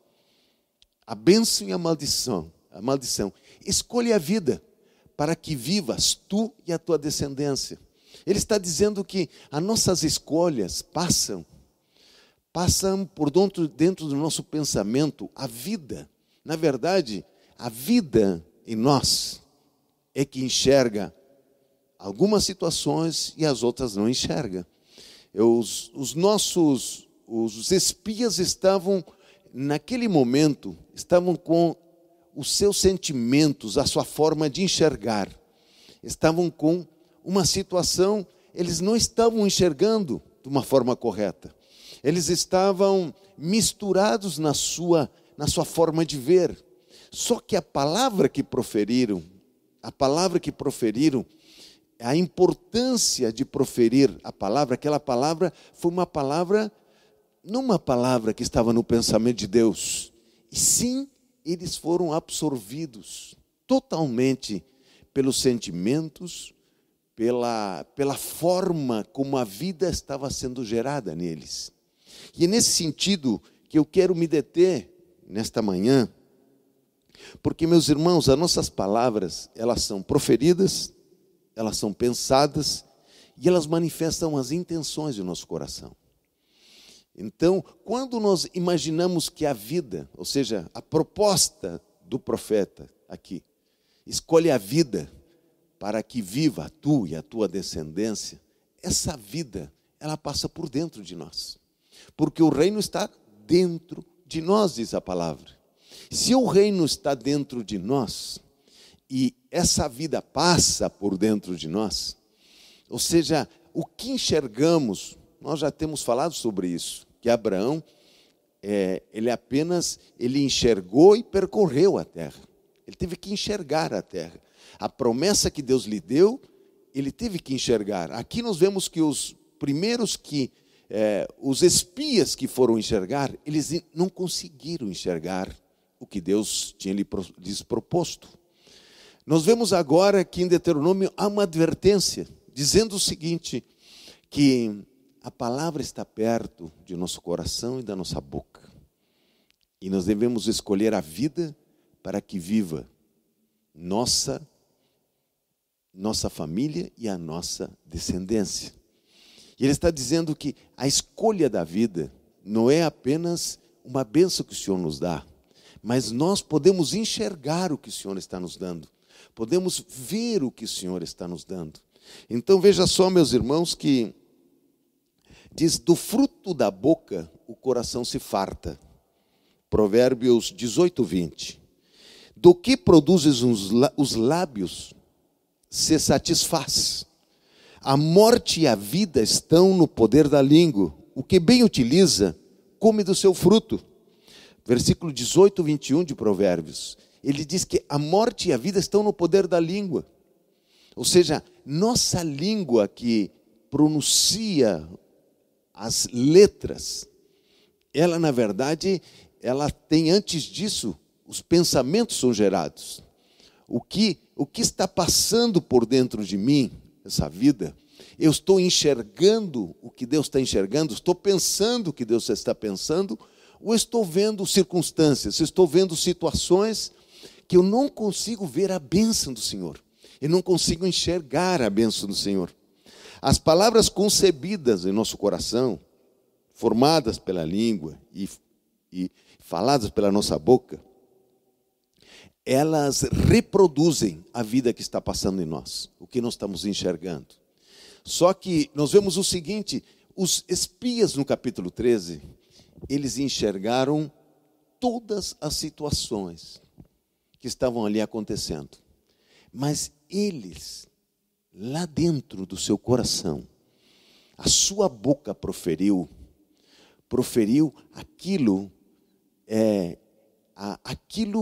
a bênção e a maldição. Escolhe a vida, para que vivas tu e a tua descendência. Ele está dizendo que as nossas escolhas passam por dentro do nosso pensamento, a vida. Na verdade, a vida em nós é que enxerga algumas situações e as outras não enxerga. Os espias estavam, naquele momento, estavam com os seus sentimentos, a sua forma de enxergar. Estavam com uma situação, eles não estavam enxergando de uma forma correta. Eles estavam misturados na sua forma de ver. Só que a palavra que proferiram, a importância de proferir a palavra, aquela palavra foi uma palavra, não uma palavra que estava no pensamento de Deus, E sim, eles foram absorvidos totalmente pelos sentimentos, pela forma como a vida estava sendo gerada neles. E é nesse sentido que eu quero me deter nesta manhã, porque, meus irmãos, as nossas palavras, elas são proferidas, elas são pensadas e elas manifestam as intenções do nosso coração. Então, quando nós imaginamos que a vida, ou seja, a proposta do profeta aqui, escolhe a vida para que viva tu e a tua descendência, essa vida, ela passa por dentro de nós. Porque o reino está dentro de nós, diz a palavra. Se o reino está dentro de nós, e essa vida passa por dentro de nós, ou seja, o que enxergamos, nós já temos falado sobre isso, que Abraão, ele enxergou e percorreu a terra. Ele teve que enxergar a terra. A promessa que Deus lhe deu, ele teve que enxergar. Aqui nós vemos que os primeiros os espias que foram enxergar, eles não conseguiram enxergar o que Deus tinha lhes proposto. Nós vemos agora que em Deuteronômio há uma advertência, dizendo o seguinte, que a palavra está perto de nosso coração e da nossa boca. E nós devemos escolher a vida para que viva nossa família e a nossa descendência. E ele está dizendo que a escolha da vida não é apenas uma bênção que o Senhor nos dá, mas nós podemos enxergar o que o Senhor está nos dando. Podemos ver o que o Senhor está nos dando. Então veja só, meus irmãos, que diz, do fruto da boca o coração se farta. Provérbios 18, 20. Do que produzes os lábios se satisfaz. A morte e a vida estão no poder da língua. O que bem utiliza, come do seu fruto. Versículo 18, 21 de Provérbios. Ele diz que a morte e a vida estão no poder da língua. Ou seja, nossa língua que pronuncia as letras, ela na verdade, ela tem antes disso, os pensamentos são gerados. O que está passando por dentro de mim, essa vida, eu estou enxergando o que Deus está enxergando, estou pensando o que Deus está pensando, ou estou vendo circunstâncias, estou vendo situações que eu não consigo ver a bênção do Senhor. Eu não consigo enxergar a bênção do Senhor. As palavras concebidas em nosso coração, formadas pela língua e faladas pela nossa boca, elas reproduzem a vida que está passando em nós, o que nós estamos enxergando. Só que nós vemos o seguinte, os espias no capítulo 13, eles enxergaram todas as situações que estavam ali acontecendo. Mas eles, lá dentro do seu coração, a sua boca proferiu aquilo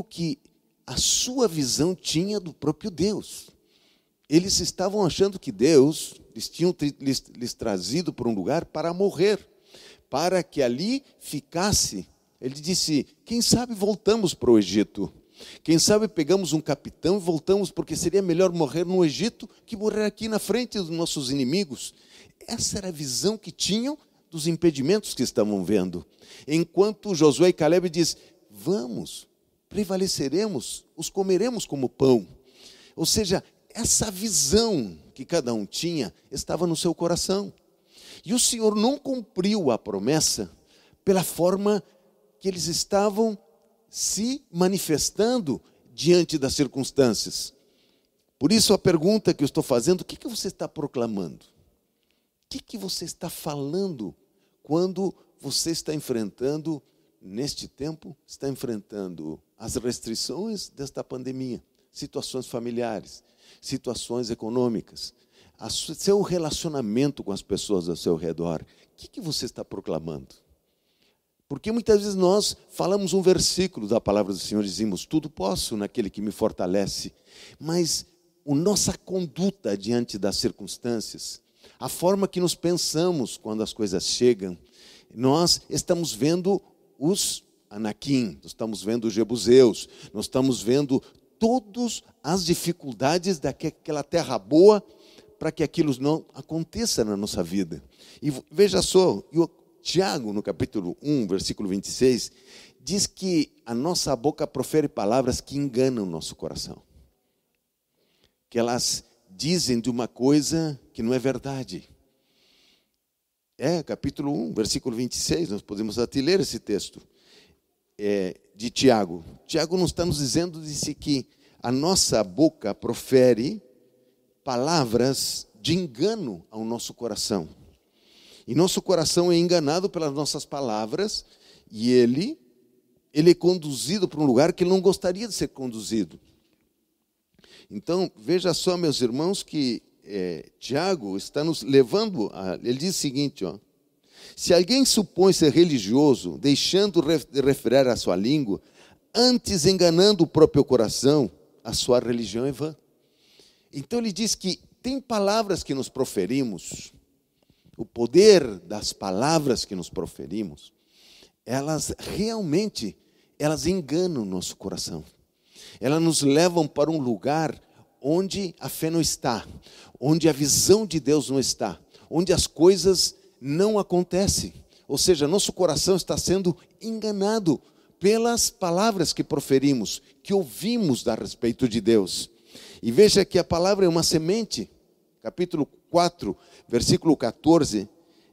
que a sua visão tinha do próprio Deus. Eles estavam achando que Deus lhes tinha lhes trazido para um lugar para morrer, para que ali ficasse. Ele disse, quem sabe voltamos para o Egito. Quem sabe pegamos um capitão e voltamos, porque seria melhor morrer no Egito que morrer aqui na frente dos nossos inimigos. Essa era a visão que tinham dos impedimentos que estavam vendo. Enquanto Josué e Caleb diz, vamos, prevaleceremos, os comeremos como pão. Ou seja, essa visão que cada um tinha estava no seu coração. E o Senhor não cumpriu a promessa pela forma que eles estavam se manifestando diante das circunstâncias. Por isso a pergunta que eu estou fazendo, o que você está proclamando? O que você está falando quando você está enfrentando, neste tempo, está enfrentando as restrições desta pandemia, situações familiares, situações econômicas, seu relacionamento com as pessoas ao seu redor? O que você está proclamando? Porque muitas vezes nós falamos um versículo da palavra do Senhor, dizemos, tudo posso naquele que me fortalece, mas a nossa conduta diante das circunstâncias, a forma que nos pensamos quando as coisas chegam, nós estamos vendo Anaquim, nós estamos vendo os jebuseus, nós estamos vendo todas as dificuldades daquela terra boa para que aquilo não aconteça na nossa vida. E veja só, Tiago, no capítulo 1, versículo 26, diz que a nossa boca profere palavras que enganam o nosso coração. Que elas dizem de uma coisa que não é verdade. Capítulo 1, versículo 26, nós podemos até ler esse texto de Tiago. Tiago não está nos dizendo que a nossa boca profere palavras de engano ao nosso coração. E nosso coração é enganado pelas nossas palavras e ele é conduzido para um lugar que ele não gostaria de ser conduzido. Então, veja só, meus irmãos, que Tiago está nos levando ele diz o seguinte, se alguém supõe ser religioso, deixando de refrear a sua língua, antes enganando o próprio coração, a sua religião é vã. Então ele diz que tem palavras que nos proferimos, o poder das palavras que nos proferimos, elas realmente, elas enganam o nosso coração. Elas nos levam para um lugar onde a fé não está, onde a visão de Deus não está, onde as coisas não acontecem. Ou seja, nosso coração está sendo enganado pelas palavras que proferimos, que ouvimos a respeito de Deus. E veja que a palavra é uma semente. Capítulo 4, versículo 14,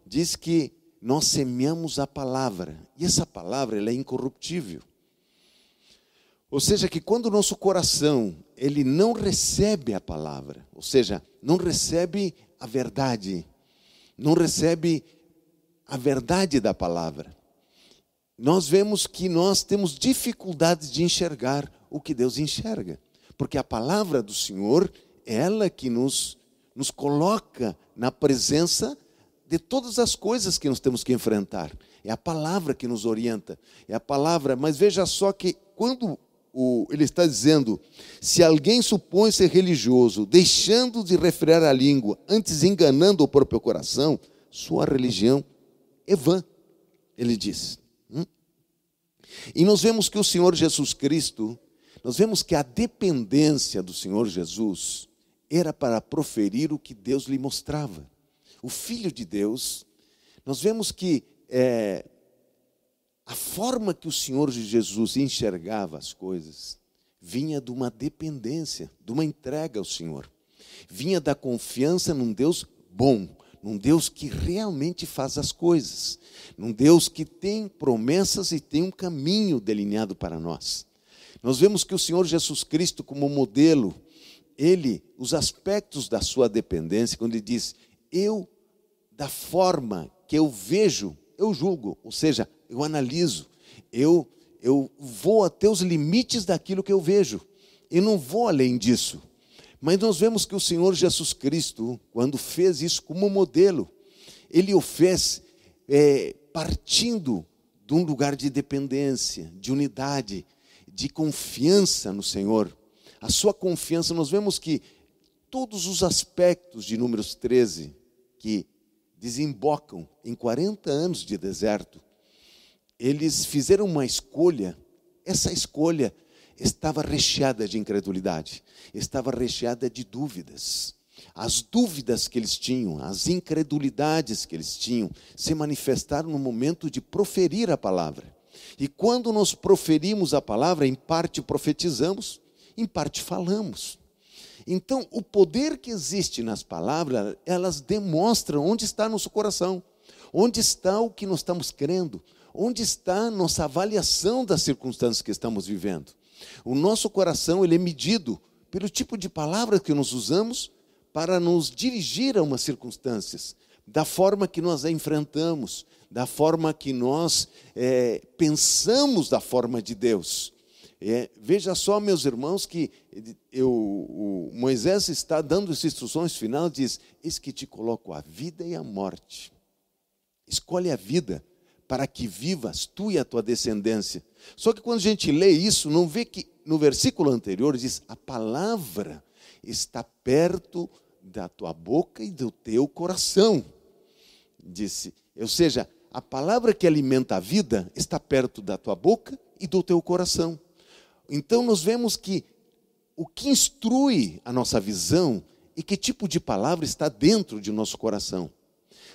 diz que nós semeamos a palavra. E essa palavra, ela é incorruptível. Ou seja, que quando o nosso coração, ele não recebe a palavra, ou seja, não recebe a verdade, não recebe a verdade da palavra, nós vemos que nós temos dificuldades de enxergar o que Deus enxerga. Porque a palavra do Senhor é ela que nos coloca na presença de todas as coisas que nós temos que enfrentar. É a palavra que nos orienta, é a palavra. Mas veja só que quando ele está dizendo, se alguém supõe ser religioso, deixando de refrear a língua, antes enganando o próprio coração, sua religião é vã, ele diz. E nós vemos que o Senhor Jesus Cristo, nós vemos que a dependência do Senhor Jesus era para proferir o que Deus lhe mostrava. O Filho de Deus, nós vemos que a forma que o Senhor Jesus enxergava as coisas vinha de uma dependência, de uma entrega ao Senhor. Vinha da confiança num Deus bom, num Deus que realmente faz as coisas, num Deus que tem promessas e tem um caminho delineado para nós. Nós vemos que o Senhor Jesus Cristo, como modelo, os aspectos da sua dependência, quando ele diz, da forma que eu vejo, eu julgo, ou seja, eu analiso, eu vou até os limites daquilo que eu vejo, eu não vou além disso. Mas nós vemos que o Senhor Jesus Cristo, quando fez isso como modelo, ele o fez partindo de um lugar de dependência, de unidade, de confiança no Senhor. A sua confiança, nós vemos que todos os aspectos de Números 13, que desembocam em 40 anos de deserto, eles fizeram uma escolha, essa escolha estava recheada de incredulidade, estava recheada de dúvidas. As dúvidas que eles tinham, as incredulidades que eles tinham, se manifestaram no momento de proferir a palavra. E quando nós proferimos a palavra, em parte profetizamos, em parte falamos. Então, o poder que existe nas palavras, elas demonstram onde está nosso coração, onde está o que nós estamos crendo, onde está a nossa avaliação das circunstâncias que estamos vivendo. O nosso coração, ele é medido pelo tipo de palavras que nós usamos para nos dirigir a umas circunstâncias, da forma que nós a enfrentamos, da forma que nós pensamos da forma de Deus. Veja só, meus irmãos, que o Moisés está dando as instruções finais, diz, eis que te coloco a vida e a morte. Escolhe a vida, para que vivas tu e a tua descendência. Só que quando a gente lê isso, não vê que no versículo anterior diz, a palavra está perto da tua boca e do teu coração. Disse, ou seja, a palavra que alimenta a vida está perto da tua boca e do teu coração. Então nós vemos que o que instrui a nossa visão e que tipo de palavra está dentro de nosso coração.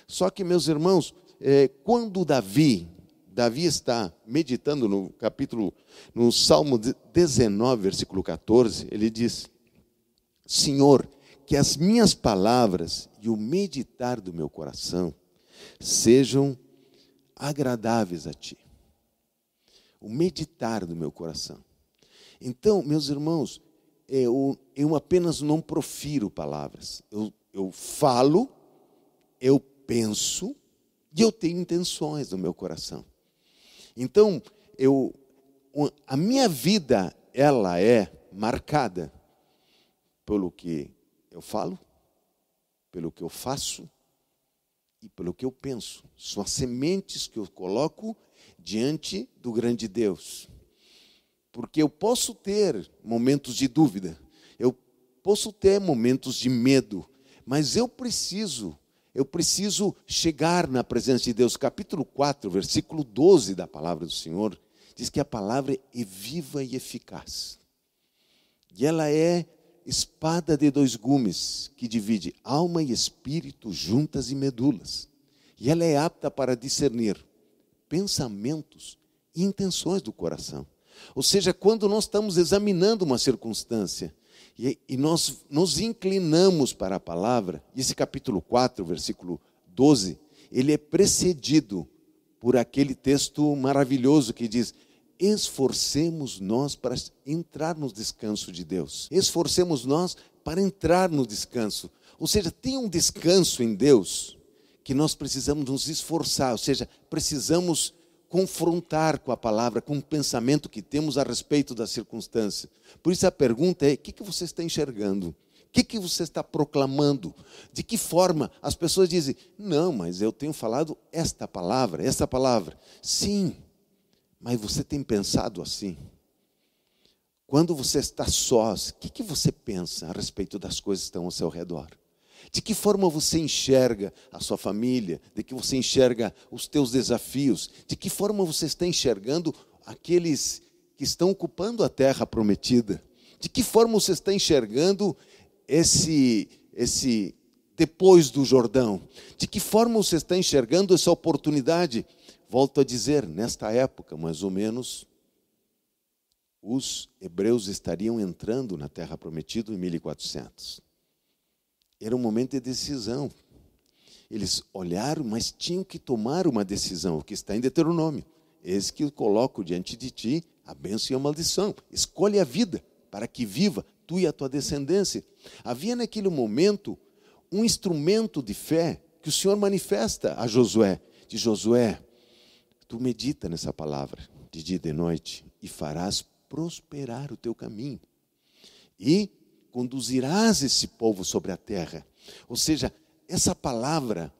Só que, meus irmãos, quando Davi está meditando no Salmo 19, versículo 14, ele diz: Senhor, que as minhas palavras e o meditar do meu coração sejam agradáveis a Ti. O meditar do meu coração. Então, meus irmãos, eu apenas não profiro palavras. Eu falo, eu penso e eu tenho intenções no meu coração. Então, a minha vida, ela é marcada pelo que eu falo, pelo que eu faço e pelo que eu penso. São as sementes que eu coloco diante do grande Deus. Porque eu posso ter momentos de dúvida, eu posso ter momentos de medo, mas eu preciso chegar na presença de Deus. Capítulo 4, versículo 12 da palavra do Senhor, diz que a palavra é viva e eficaz. E ela é espada de dois gumes, que divide alma e espírito, juntas e medulas. E ela é apta para discernir pensamentos e intenções do coração. Ou seja, quando nós estamos examinando uma circunstância e nós nos inclinamos para a palavra, esse capítulo 4, versículo 12, ele é precedido por aquele texto maravilhoso que diz: esforcemos nós para entrar no descanso de Deus. Esforcemos nós para entrar no descanso. Ou seja, tem um descanso em Deus que nós precisamos nos esforçar, ou seja, precisamos confrontar com a palavra, com o pensamento que temos a respeito da circunstância. Por isso a pergunta é: o que você está enxergando? O que você está proclamando? De que forma? As pessoas dizem: não, mas eu tenho falado esta palavra. Sim, mas você tem pensado assim? Quando você está sós, o que você pensa a respeito das coisas que estão ao seu redor? De que forma você enxerga a sua família? De que você enxerga os teus desafios? De que forma você está enxergando aqueles que estão ocupando a terra prometida? De que forma você está enxergando esse depois do Jordão? De que forma você está enxergando essa oportunidade? Volto a dizer, nesta época, mais ou menos, os hebreus estariam entrando na terra prometida em 1400. Era um momento de decisão. Eles olharam, mas tinham que tomar uma decisão, o que está em Deuteronômio. Eis que eu coloco diante de ti a bênção e a maldição. Escolhe a vida, para que viva tu e a tua descendência. Havia naquele momento um instrumento de fé que o Senhor manifesta a Josué. De Josué, tu medita nessa palavra de dia e de noite e farás prosperar o teu caminho. E conduzirás esse povo sobre a terra. Ou seja, essa palavra,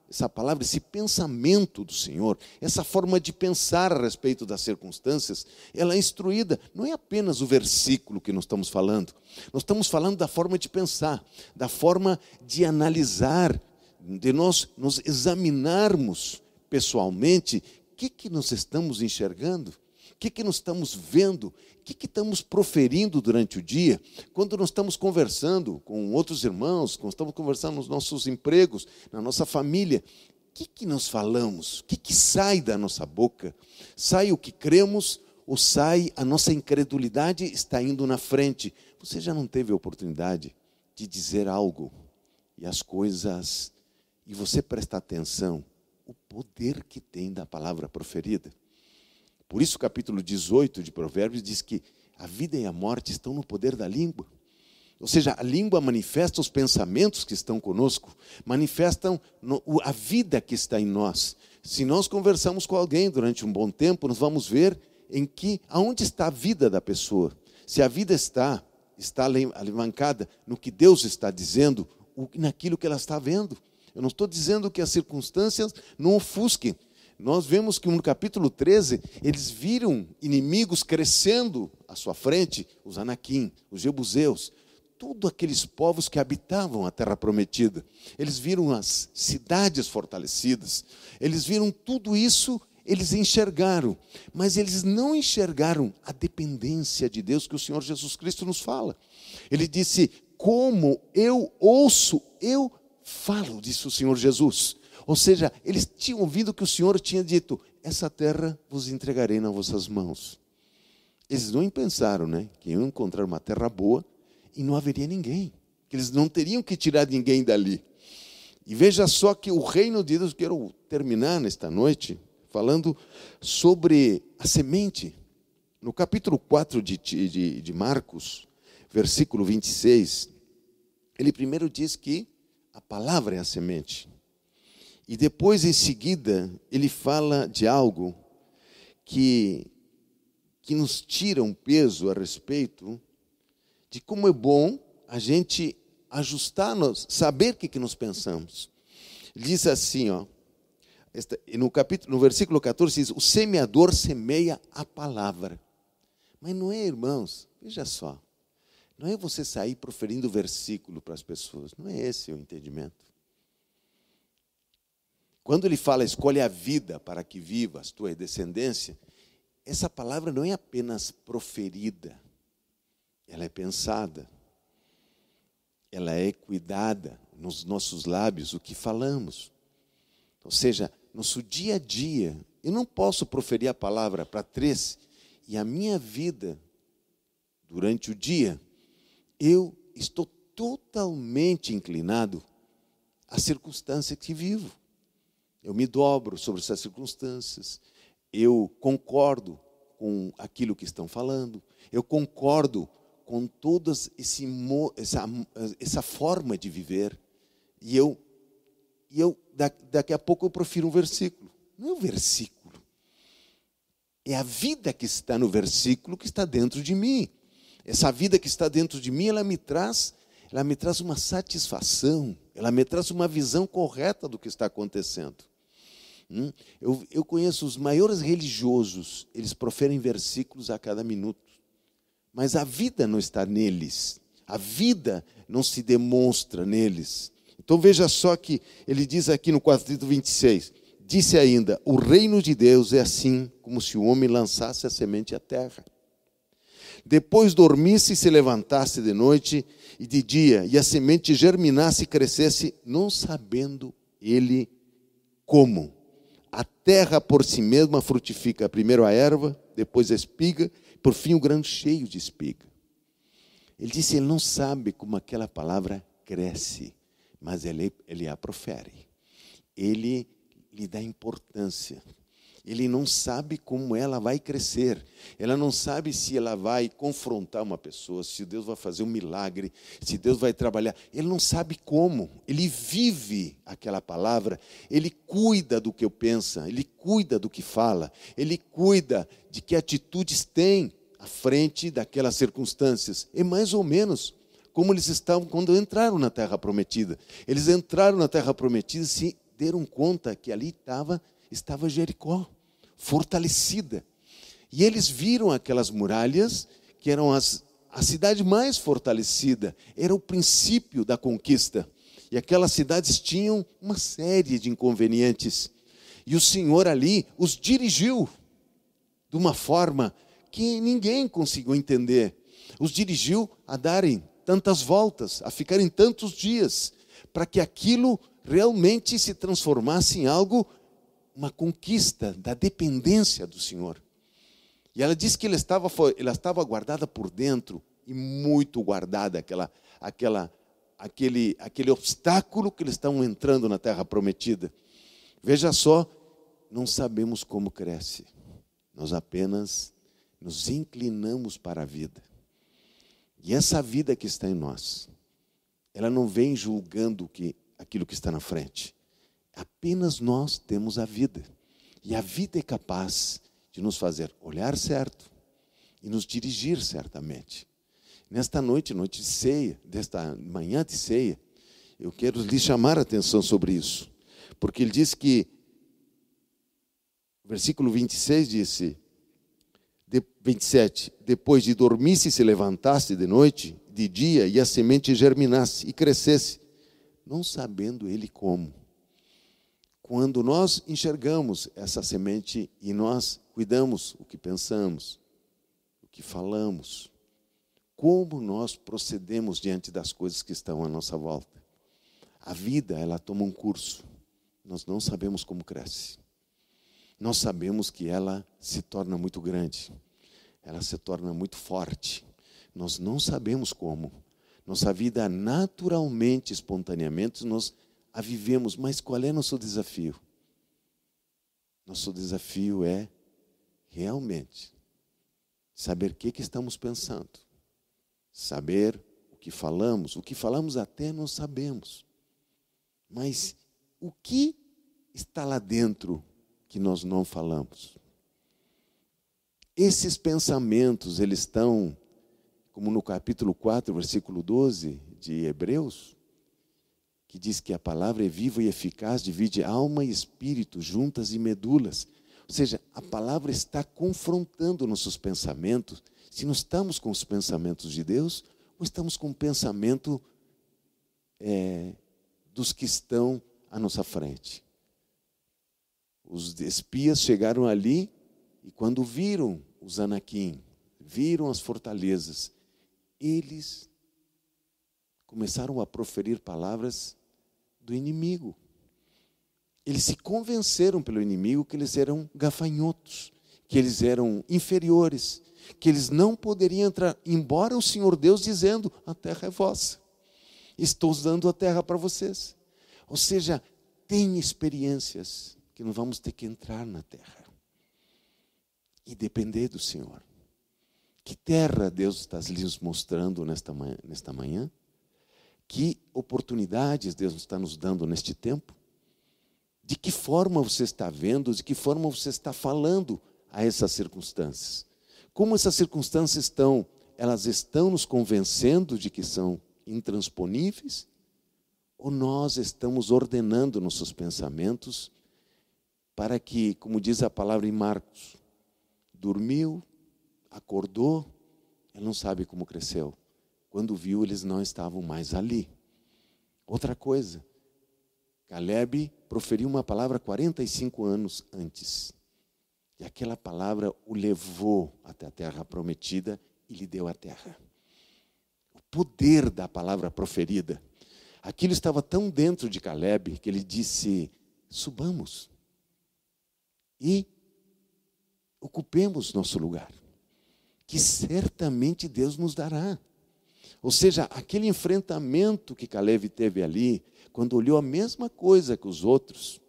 esse pensamento do Senhor, essa forma de pensar a respeito das circunstâncias, ela é instruída. Não é apenas o versículo que nós estamos falando. Nós estamos falando da forma de pensar, da forma de analisar, de nós nos examinarmos pessoalmente. O que nós estamos enxergando? O que nós estamos vendo? O que estamos proferindo durante o dia? Quando nós estamos conversando com outros irmãos, quando estamos conversando nos nossos empregos, na nossa família, o que nós falamos? O que sai da nossa boca? Sai o que cremos ou sai a nossa incredulidade está indo na frente? Você já não teve a oportunidade de dizer algo e as coisas, e você prestar atenção, o poder que tem da palavra proferida? Por isso o capítulo 18 de Provérbios diz que a vida e a morte estão no poder da língua. Ou seja, a língua manifesta os pensamentos que estão conosco, manifestam a vida que está em nós. Se nós conversamos com alguém durante um bom tempo, nós vamos ver aonde está a vida da pessoa. Se a vida está alavancada no que Deus está dizendo, naquilo que ela está vendo. Eu não estou dizendo que as circunstâncias não ofusquem. Nós vemos que no capítulo 13, eles viram inimigos crescendo à sua frente, os Anaquim, os Jebuseus. todos aqueles povos que habitavam a terra prometida. Eles viram as cidades fortalecidas, eles viram tudo isso, eles enxergaram, mas eles não enxergaram a dependência de Deus que o Senhor Jesus Cristo nos fala. Ele disse: como eu ouço, eu falo, disse o Senhor Jesus. Ou seja, eles tinham ouvido que o Senhor tinha dito: essa terra vos entregarei nas vossas mãos. Eles não pensaram, que iam encontrar uma terra boa e não haveria ninguém, que eles não teriam que tirar ninguém dali. E veja só que o reino de Deus, quero terminar nesta noite falando sobre a semente. No capítulo 4 de Marcos, versículo 26, ele primeiro diz que a palavra é a semente. E depois, em seguida, ele fala de algo que nos tira um peso a respeito de como é bom a gente ajustar-nos, saber o que nós pensamos. Ele diz assim, no versículo 14, diz: o semeador semeia a palavra. Mas não é, irmãos, veja só, não é você sair proferindo versículo para as pessoas, não é esse o entendimento. Quando ele fala: escolhe a vida para que vivas, tua descendência, essa palavra não é apenas proferida, ela é pensada, ela é cuidada nos nossos lábios, o que falamos. Ou seja, nosso dia a dia, eu não posso proferir a palavra para 3 e a minha vida, durante o dia, eu estou totalmente inclinado à circunstância que vivo. Eu me dobro sobre essas circunstâncias, eu concordo com aquilo que estão falando, eu concordo com toda essa forma de viver, e eu daqui a pouco eu profiro um versículo. Não é um versículo, é a vida que está no versículo que está dentro de mim. Essa vida que está dentro de mim, ela me traz uma satisfação, ela me traz uma visão correta do que está acontecendo. Eu conheço os maiores religiosos, eles proferem versículos a cada minuto, mas a vida não está neles, a vida não se demonstra neles. Então veja só que ele diz aqui no capítulo 26, disse ainda: o reino de Deus é assim como se o homem lançasse a semente à terra, depois dormisse e se levantasse de noite e de dia, e a semente germinasse e crescesse, não sabendo ele como. A terra por si mesma frutifica primeiro a erva, depois a espiga, por fim o grão cheio de espiga. Ele disse: ele não sabe como aquela palavra cresce, mas ele a profere. Ele lhe dá importância. Ele não sabe como ela vai crescer. Ela não sabe se ela vai confrontar uma pessoa, se Deus vai fazer um milagre, se Deus vai trabalhar. Ele não sabe como. Ele vive aquela palavra. Ele cuida do que eu penso. Ele cuida do que fala. Ele cuida de que atitudes tem à frente daquelas circunstâncias. É mais ou menos como eles estavam quando entraram na Terra Prometida. Eles entraram na Terra Prometida e se deram conta que ali estava Jericó, fortalecida. E eles viram aquelas muralhas, que eram a cidade mais fortalecida, era o princípio da conquista. E aquelas cidades tinham uma série de inconvenientes. E o Senhor ali os dirigiu de uma forma que ninguém conseguiu entender. Os dirigiu a darem tantas voltas, a ficarem tantos dias, para que aquilo realmente se transformasse em algo, uma conquista da dependência do Senhor. E ela disse que ela estava guardada por dentro, e muito guardada, aquele obstáculo que eles estavam entrando na Terra Prometida. Veja só, não sabemos como cresce, nós apenas nos inclinamos para a vida. E essa vida que está em nós, ela não vem julgando aquilo que está na frente. Apenas nós temos a vida. E a vida é capaz de nos fazer olhar certo e nos dirigir certamente. Nesta noite de ceia, desta manhã de ceia, eu quero lhe chamar a atenção sobre isso. Porque ele diz que, versículo 26 disse: 27. Depois de dormisse, se levantasse de noite, de dia, e a semente germinasse e crescesse, não sabendo ele como. Quando nós enxergamos essa semente e nós cuidamos o que pensamos, o que falamos, como nós procedemos diante das coisas que estão à nossa volta. A vida, ela toma um curso. Nós não sabemos como cresce. Nós sabemos que ela se torna muito grande. Ela se torna muito forte. Nós não sabemos como. Nossa vida, naturalmente, espontaneamente, nós a vivemos. Mas qual é nosso desafio? Nosso desafio é, realmente, saber o que estamos pensando. Saber o que falamos. O que falamos até nós sabemos. Mas o que está lá dentro que nós não falamos? Esses pensamentos, eles estão, como no capítulo 4, versículo 12 de Hebreus, que diz que a palavra é viva e eficaz, divide alma e espírito, juntas e medulas. Ou seja, a palavra está confrontando nossos pensamentos, se nós estamos com os pensamentos de Deus, ou estamos com o pensamento dos que estão à nossa frente. Os espias chegaram ali e quando viram os Anakim, viram as fortalezas, eles começaram a proferir palavras do inimigo. Eles se convenceram pelo inimigo que eles eram gafanhotos, que eles eram inferiores, que eles não poderiam entrar, embora o Senhor Deus dizendo, a terra é vossa. Estou dando a terra para vocês. Ou seja, tem experiências que não vamos ter que entrar na terra e depender do Senhor. Que terra Deus está lhes mostrando nesta manhã? Que oportunidades Deus está nos dando neste tempo? De que forma você está vendo, de que forma você está falando a essas circunstâncias? Como essas circunstâncias elas estão nos convencendo de que são intransponíveis? Ou nós estamos ordenando nossos pensamentos para que, como diz a palavra em Marcos, dormiu, acordou, ele não sabe como cresceu. Quando viu, eles não estavam mais ali. Outra coisa, Caleb proferiu uma palavra 45 anos antes. E aquela palavra o levou até a terra prometida e lhe deu a terra. O poder da palavra proferida. Aquilo estava tão dentro de Caleb que ele disse, subamos e ocupemos nosso lugar, que certamente Deus nos dará. Ou seja, aquele enfrentamento que Caleb teve ali, quando olhou a mesma coisa que os outros,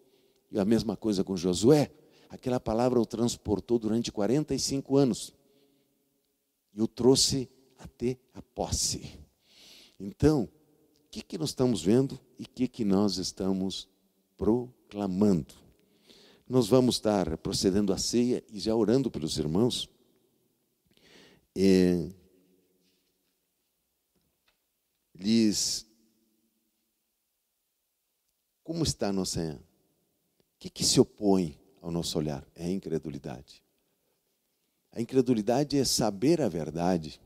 e a mesma coisa com Josué, aquela palavra o transportou durante 45 anos, e o trouxe até a posse. Então, o que nós estamos vendo e o que nós estamos proclamando? Nós vamos estar procedendo à ceia e já orando pelos irmãos. Como está a nossa... O que se opõe ao nosso olhar? É a incredulidade. A incredulidade é saber a verdade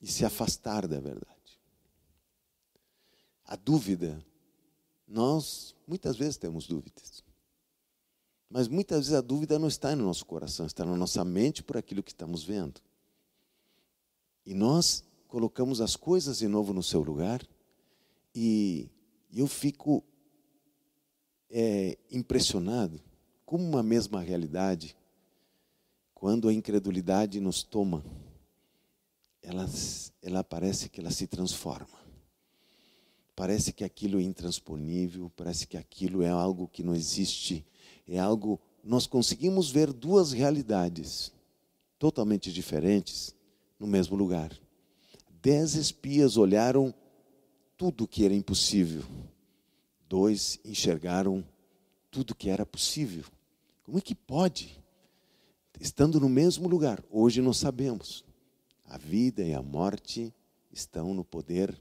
e se afastar da verdade. A dúvida, nós muitas vezes temos dúvidas. Mas muitas vezes a dúvida não está no nosso coração, está na nossa mente por aquilo que estamos vendo. E nós colocamos as coisas de novo no seu lugar e eu fico impressionado como uma mesma realidade, quando a incredulidade nos toma, ela parece que ela se transforma. Parece que aquilo é intransponível, parece que aquilo é algo que não existe. É algo, nós conseguimos ver duas realidades totalmente diferentes no mesmo lugar. 10 espias olharam tudo que era impossível. 2 enxergaram tudo que era possível. Como é que pode? Estando no mesmo lugar, hoje nós sabemos. A vida e a morte estão no poder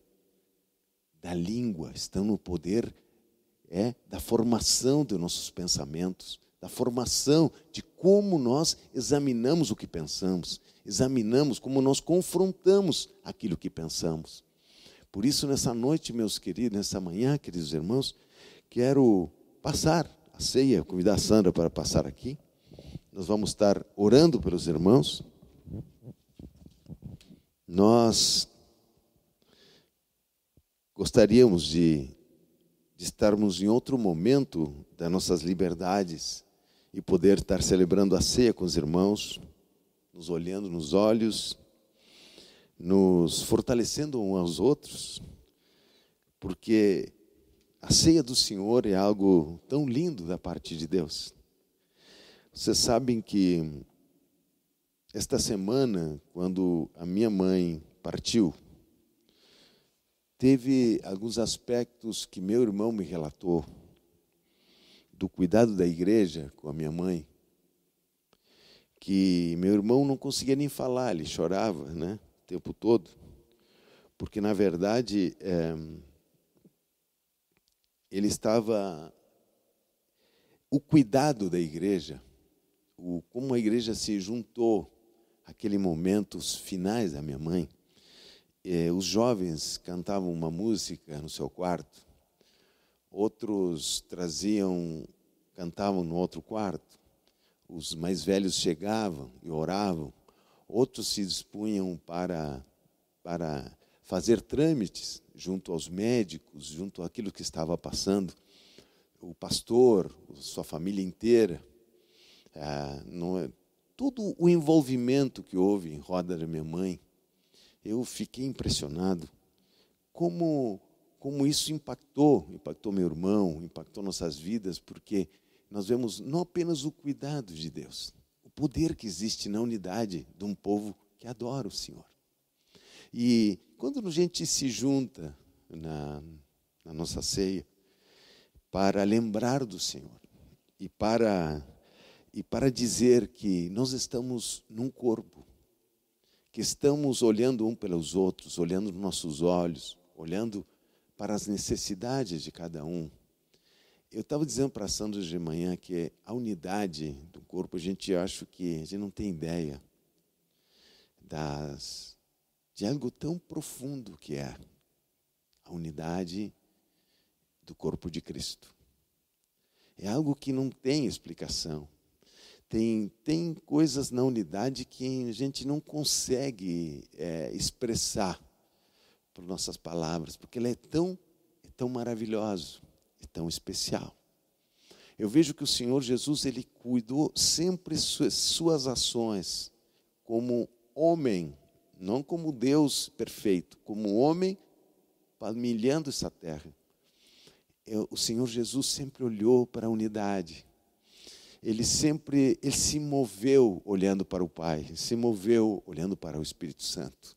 da língua, estão no poder da formação dos nossos pensamentos, da formação de como nós examinamos o que pensamos, examinamos como nós confrontamos aquilo que pensamos. Por isso, nessa noite, meus queridos, nessa manhã, queridos irmãos, quero passar a ceia, convidar a Sandra para passar aqui. Nós vamos estar orando pelos irmãos. Nós gostaríamos de estarmos em outro momento das nossas liberdades e poder estar celebrando a ceia com os irmãos, nos olhando nos olhos, nos fortalecendo uns aos outros, porque a ceia do Senhor é algo tão lindo da parte de Deus. Vocês sabem que esta semana, quando a minha mãe partiu, teve alguns aspectos que meu irmão me relatou do cuidado da igreja com a minha mãe, que meu irmão não conseguia nem falar, ele chorava, né, o tempo todo, porque na verdade ele estava, o cuidado da igreja, como a igreja se juntou aquele momento, os finais da minha mãe. Os jovens cantavam uma música no seu quarto, outros cantavam no outro quarto, os mais velhos chegavam e oravam, outros se dispunham para fazer trâmites junto aos médicos, junto àquilo que estava passando, o pastor, sua família inteira, todo o envolvimento que houve em roda da minha mãe. Eu fiquei impressionado como isso impactou meu irmão, impactou nossas vidas, porque nós vemos não apenas o cuidado de Deus, o poder que existe na unidade de um povo que adora o Senhor. E quando a gente se junta na nossa ceia para lembrar do Senhor e para dizer que nós estamos num corpo, que estamos olhando um pelos outros, olhando nos nossos olhos, olhando para as necessidades de cada um. Eu estava dizendo para a Sandra de manhã que a unidade do corpo, a gente não tem ideia de algo tão profundo que é a unidade do corpo de Cristo. É algo que não tem explicação. Tem coisas na unidade que a gente não consegue expressar por nossas palavras, porque ela é tão maravilhosa, é tão especial. Eu vejo que o Senhor Jesus, Ele cuidou sempre suas ações como homem, não como Deus perfeito, como homem palmilhando essa terra. O Senhor Jesus sempre olhou para a unidade. Ele se moveu olhando para o Pai, ele se moveu olhando para o Espírito Santo.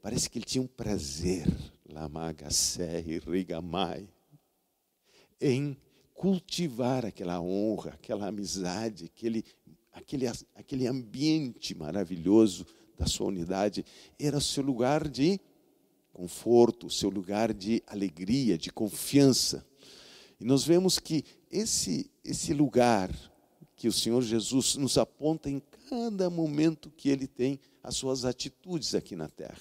Parece que ele tinha um prazer, em cultivar aquela honra, aquela amizade, aquele ambiente maravilhoso da sua unidade. Era o seu lugar de conforto, o seu lugar de alegria, de confiança. E nós vemos que esse lugar que o Senhor Jesus nos aponta em cada momento que Ele tem as suas atitudes aqui na terra.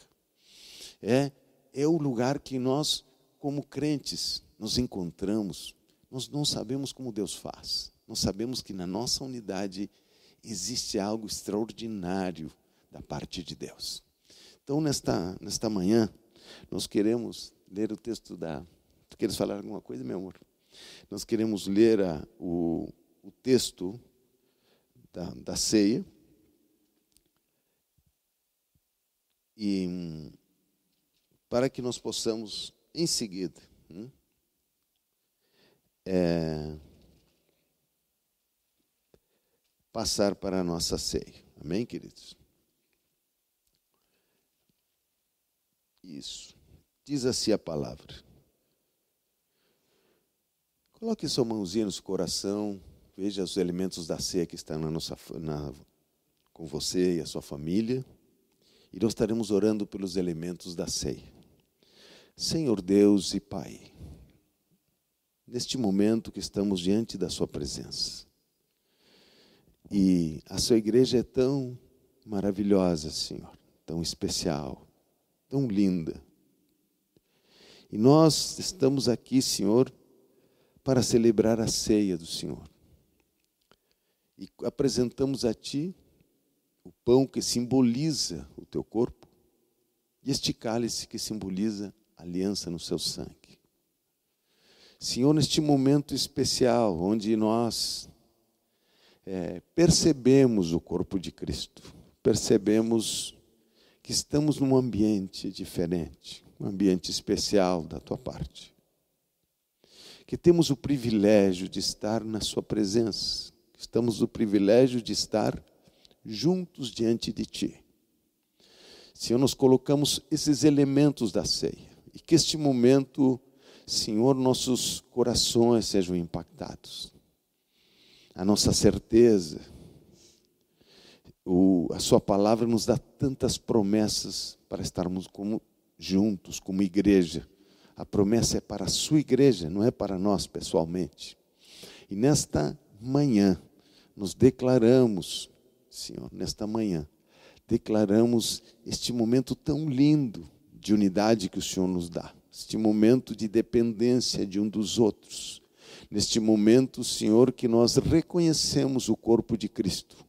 É o lugar que nós, como crentes, nos encontramos. Nós não sabemos como Deus faz. Nós sabemos que na nossa unidade existe algo extraordinário da parte de Deus. Então, nesta manhã, nós queremos ler o texto Tu queres falar alguma coisa, meu amor? Nós queremos ler o texto da ceia e para que nós possamos, em seguida, passar para a nossa ceia. Amém, queridos? Isso. Diz assim a palavra. Coloque sua mãozinha no seu coração, veja os elementos da ceia que estão com você e a sua família. E nós estaremos orando pelos elementos da ceia. Senhor Deus e Pai, neste momento que estamos diante da sua presença, E a sua igreja é tão maravilhosa, Senhor, tão especial, tão linda. E nós estamos aqui, Senhor, para celebrar a ceia do Senhor. E apresentamos a Ti o pão que simboliza o Teu corpo e este cálice que simboliza a aliança no Seu sangue. Senhor, neste momento especial, onde nós percebemos o corpo de Cristo, percebemos que estamos num ambiente diferente, um ambiente especial da Tua parte, que temos o privilégio de estar na Sua presença, estamos no privilégio de estar juntos diante de Ti. Senhor, nós colocamos esses elementos da ceia, e que este momento, Senhor, nossos corações sejam impactados. A nossa certeza, a Sua palavra nos dá tantas promessas para estarmos juntos, como igreja. A promessa é para a Sua igreja, não é para nós pessoalmente. E nesta manhã, nos declaramos, Senhor, nesta manhã, declaramos este momento tão lindo de unidade que o Senhor nos dá. Este momento de dependência de um dos outros. Neste momento, Senhor, que nós reconhecemos o corpo de Cristo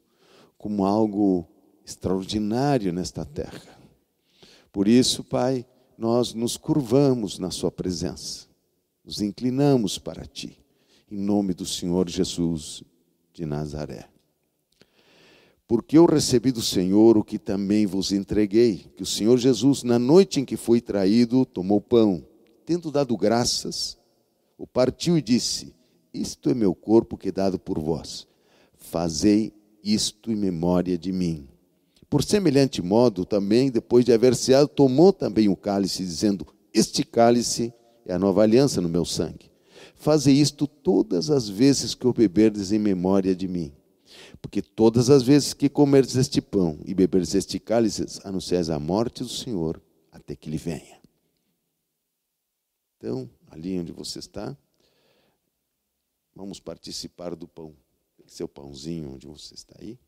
como algo extraordinário nesta terra. Por isso, Pai, nós nos curvamos na Sua presença, nos inclinamos para Ti, em nome do Senhor Jesus de Nazaré. Porque eu recebi do Senhor o que também vos entreguei, que o Senhor Jesus, na noite em que foi traído, tomou pão, tendo dado graças, o partiu e disse: isto é meu corpo que é dado por vós, fazei isto em memória de mim. Por semelhante modo, também, depois de haver ceado, tomou também o cálice, dizendo: este cálice é a nova aliança no meu sangue. Fazei isto todas as vezes que o beberdes em memória de mim. Porque todas as vezes que comerdes este pão e beberdes este cálice, anunciais a morte do Senhor até que Ele venha. Então, ali onde você está, vamos participar do pão. Tem que ser o pãozinho onde você está aí.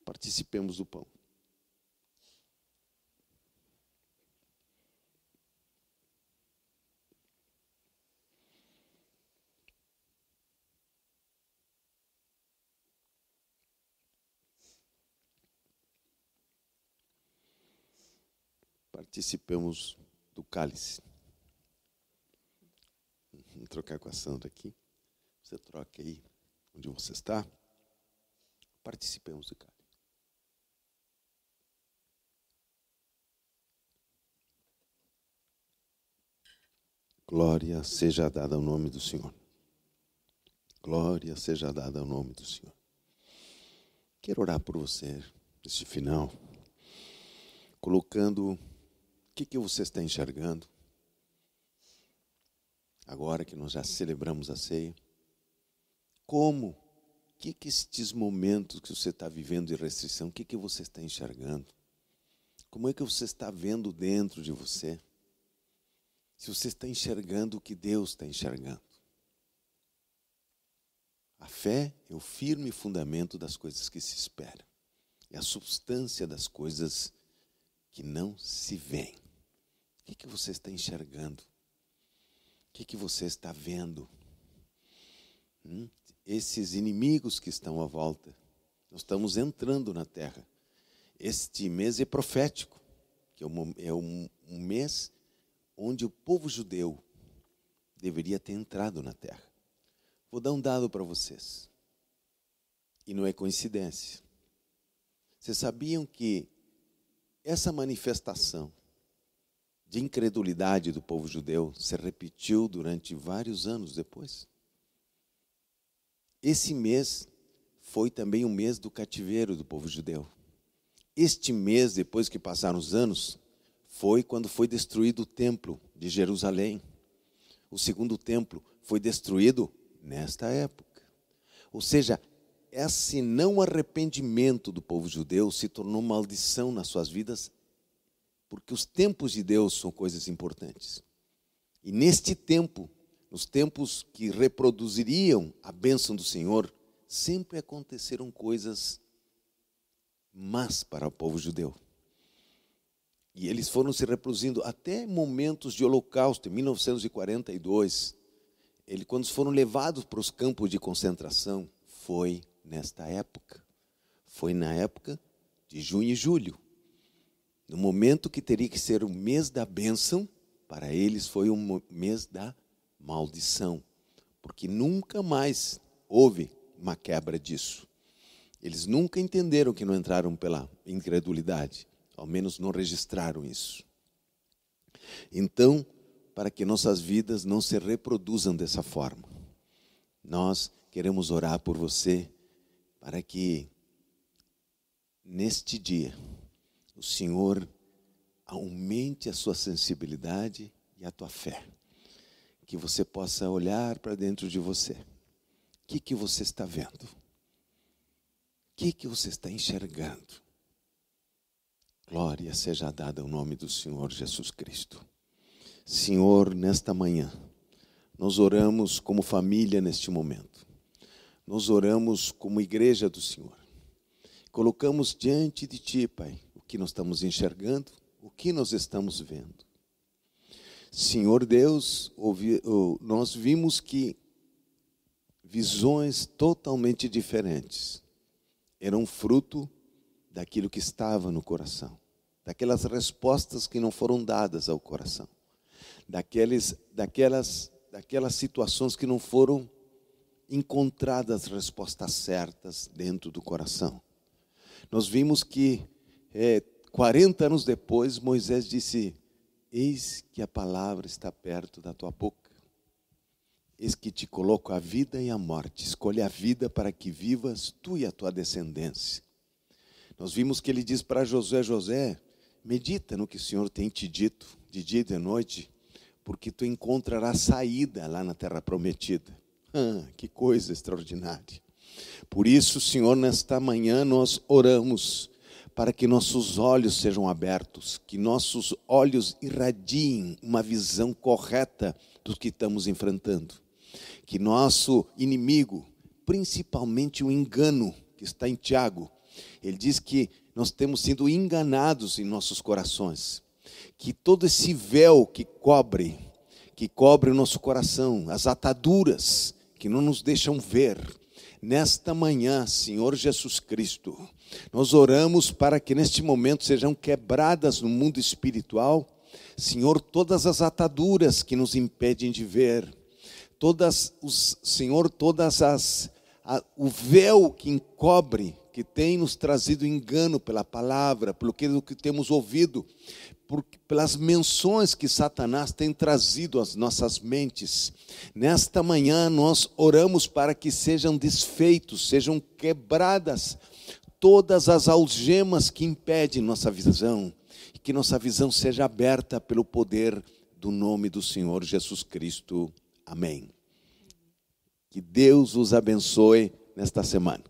Participemos do pão. Participemos do cálice. Vou trocar com a Sandra aqui. Você troca aí onde você está. Participemos do cálice. Glória seja dada ao nome do Senhor. Glória seja dada ao nome do Senhor. Quero orar por você neste final, colocando o que você está enxergando, agora que nós já celebramos a ceia. Como, que estes momentos que você está vivendo de restrição, o que você está enxergando? Como é que você está vendo dentro de você? Se você está enxergando o que Deus está enxergando. A fé é o firme fundamento das coisas que se esperam. É a substância das coisas que não se veem. O que você está enxergando? O que você está vendo? Esses inimigos que estão à volta. Nós estamos entrando na terra. Este mês é profético, que é um mês onde o povo judeu deveria ter entrado na terra. Vou dar um dado para vocês. E não é coincidência. Vocês sabiam que essa manifestação de incredulidade do povo judeu se repetiu durante vários anos depois? Esse mês foi também um mês do cativeiro do povo judeu. Este mês, depois que passaram os anos, foi quando foi destruído o templo de Jerusalém. O segundo templo foi destruído nesta época. Ou seja, esse não arrependimento do povo judeu se tornou maldição nas suas vidas, porque os tempos de Deus são coisas importantes. E neste tempo, nos tempos que reproduziriam a bênção do Senhor, sempre aconteceram coisas más para o povo judeu. E eles foram se reproduzindo até momentos de holocausto. Em 1942, quando foram levados para os campos de concentração, foi nesta época. Foi na época de junho e julho. No momento que teria que ser o mês da bênção, para eles foi um mês da maldição. Porque nunca mais houve uma quebra disso. Eles nunca entenderam que não entraram pela incredulidade. Ao menos não registraram isso. Então, para que nossas vidas não se reproduzam dessa forma, nós queremos orar por você, para que neste dia o Senhor aumente a sua sensibilidade e a tua fé. Que você possa olhar para dentro de você. O que você está vendo? O que você está enxergando? Glória seja dada ao nome do Senhor Jesus Cristo. Senhor, nesta manhã, nós oramos como família neste momento. Nós oramos como igreja do Senhor. Colocamos diante de Ti, Pai, o que nós estamos enxergando, o que nós estamos vendo. Senhor Deus, nós vimos que visões totalmente diferentes eram fruto daquilo que estava no coração, daquelas respostas que não foram dadas ao coração, daquelas situações que não foram encontradas respostas certas dentro do coração. Nós vimos que 40 anos depois, Moisés disse: eis que a palavra está perto da tua boca, eis que te coloco a vida e a morte, escolhe a vida para que vivas tu e a tua descendência. Nós vimos que ele diz para Josué: Josué, medita no que o Senhor tem te dito, de dia e de noite, porque tu encontrarás saída lá na terra prometida. Que coisa extraordinária. Por isso, Senhor, nesta manhã nós oramos para que nossos olhos sejam abertos, que nossos olhos irradiem uma visão correta do que estamos enfrentando. Que nosso inimigo, principalmente o engano que está em Tiago, ele diz que nós temos sido enganados em nossos corações. Que todo esse véu que cobre o nosso coração, as ataduras que não nos deixam ver, nesta manhã, Senhor Jesus Cristo, nós oramos para que neste momento sejam quebradas no mundo espiritual, Senhor, todas as ataduras que nos impedem de ver, o véu que encobre, que tem nos trazido engano pela palavra, pelo que temos ouvido, pelas menções que Satanás tem trazido às nossas mentes. Nesta manhã nós oramos para que sejam desfeitos, sejam quebradas todas as algemas que impedem nossa visão, e que nossa visão seja aberta pelo poder do nome do Senhor Jesus Cristo. Amém. Que Deus os abençoe nesta semana.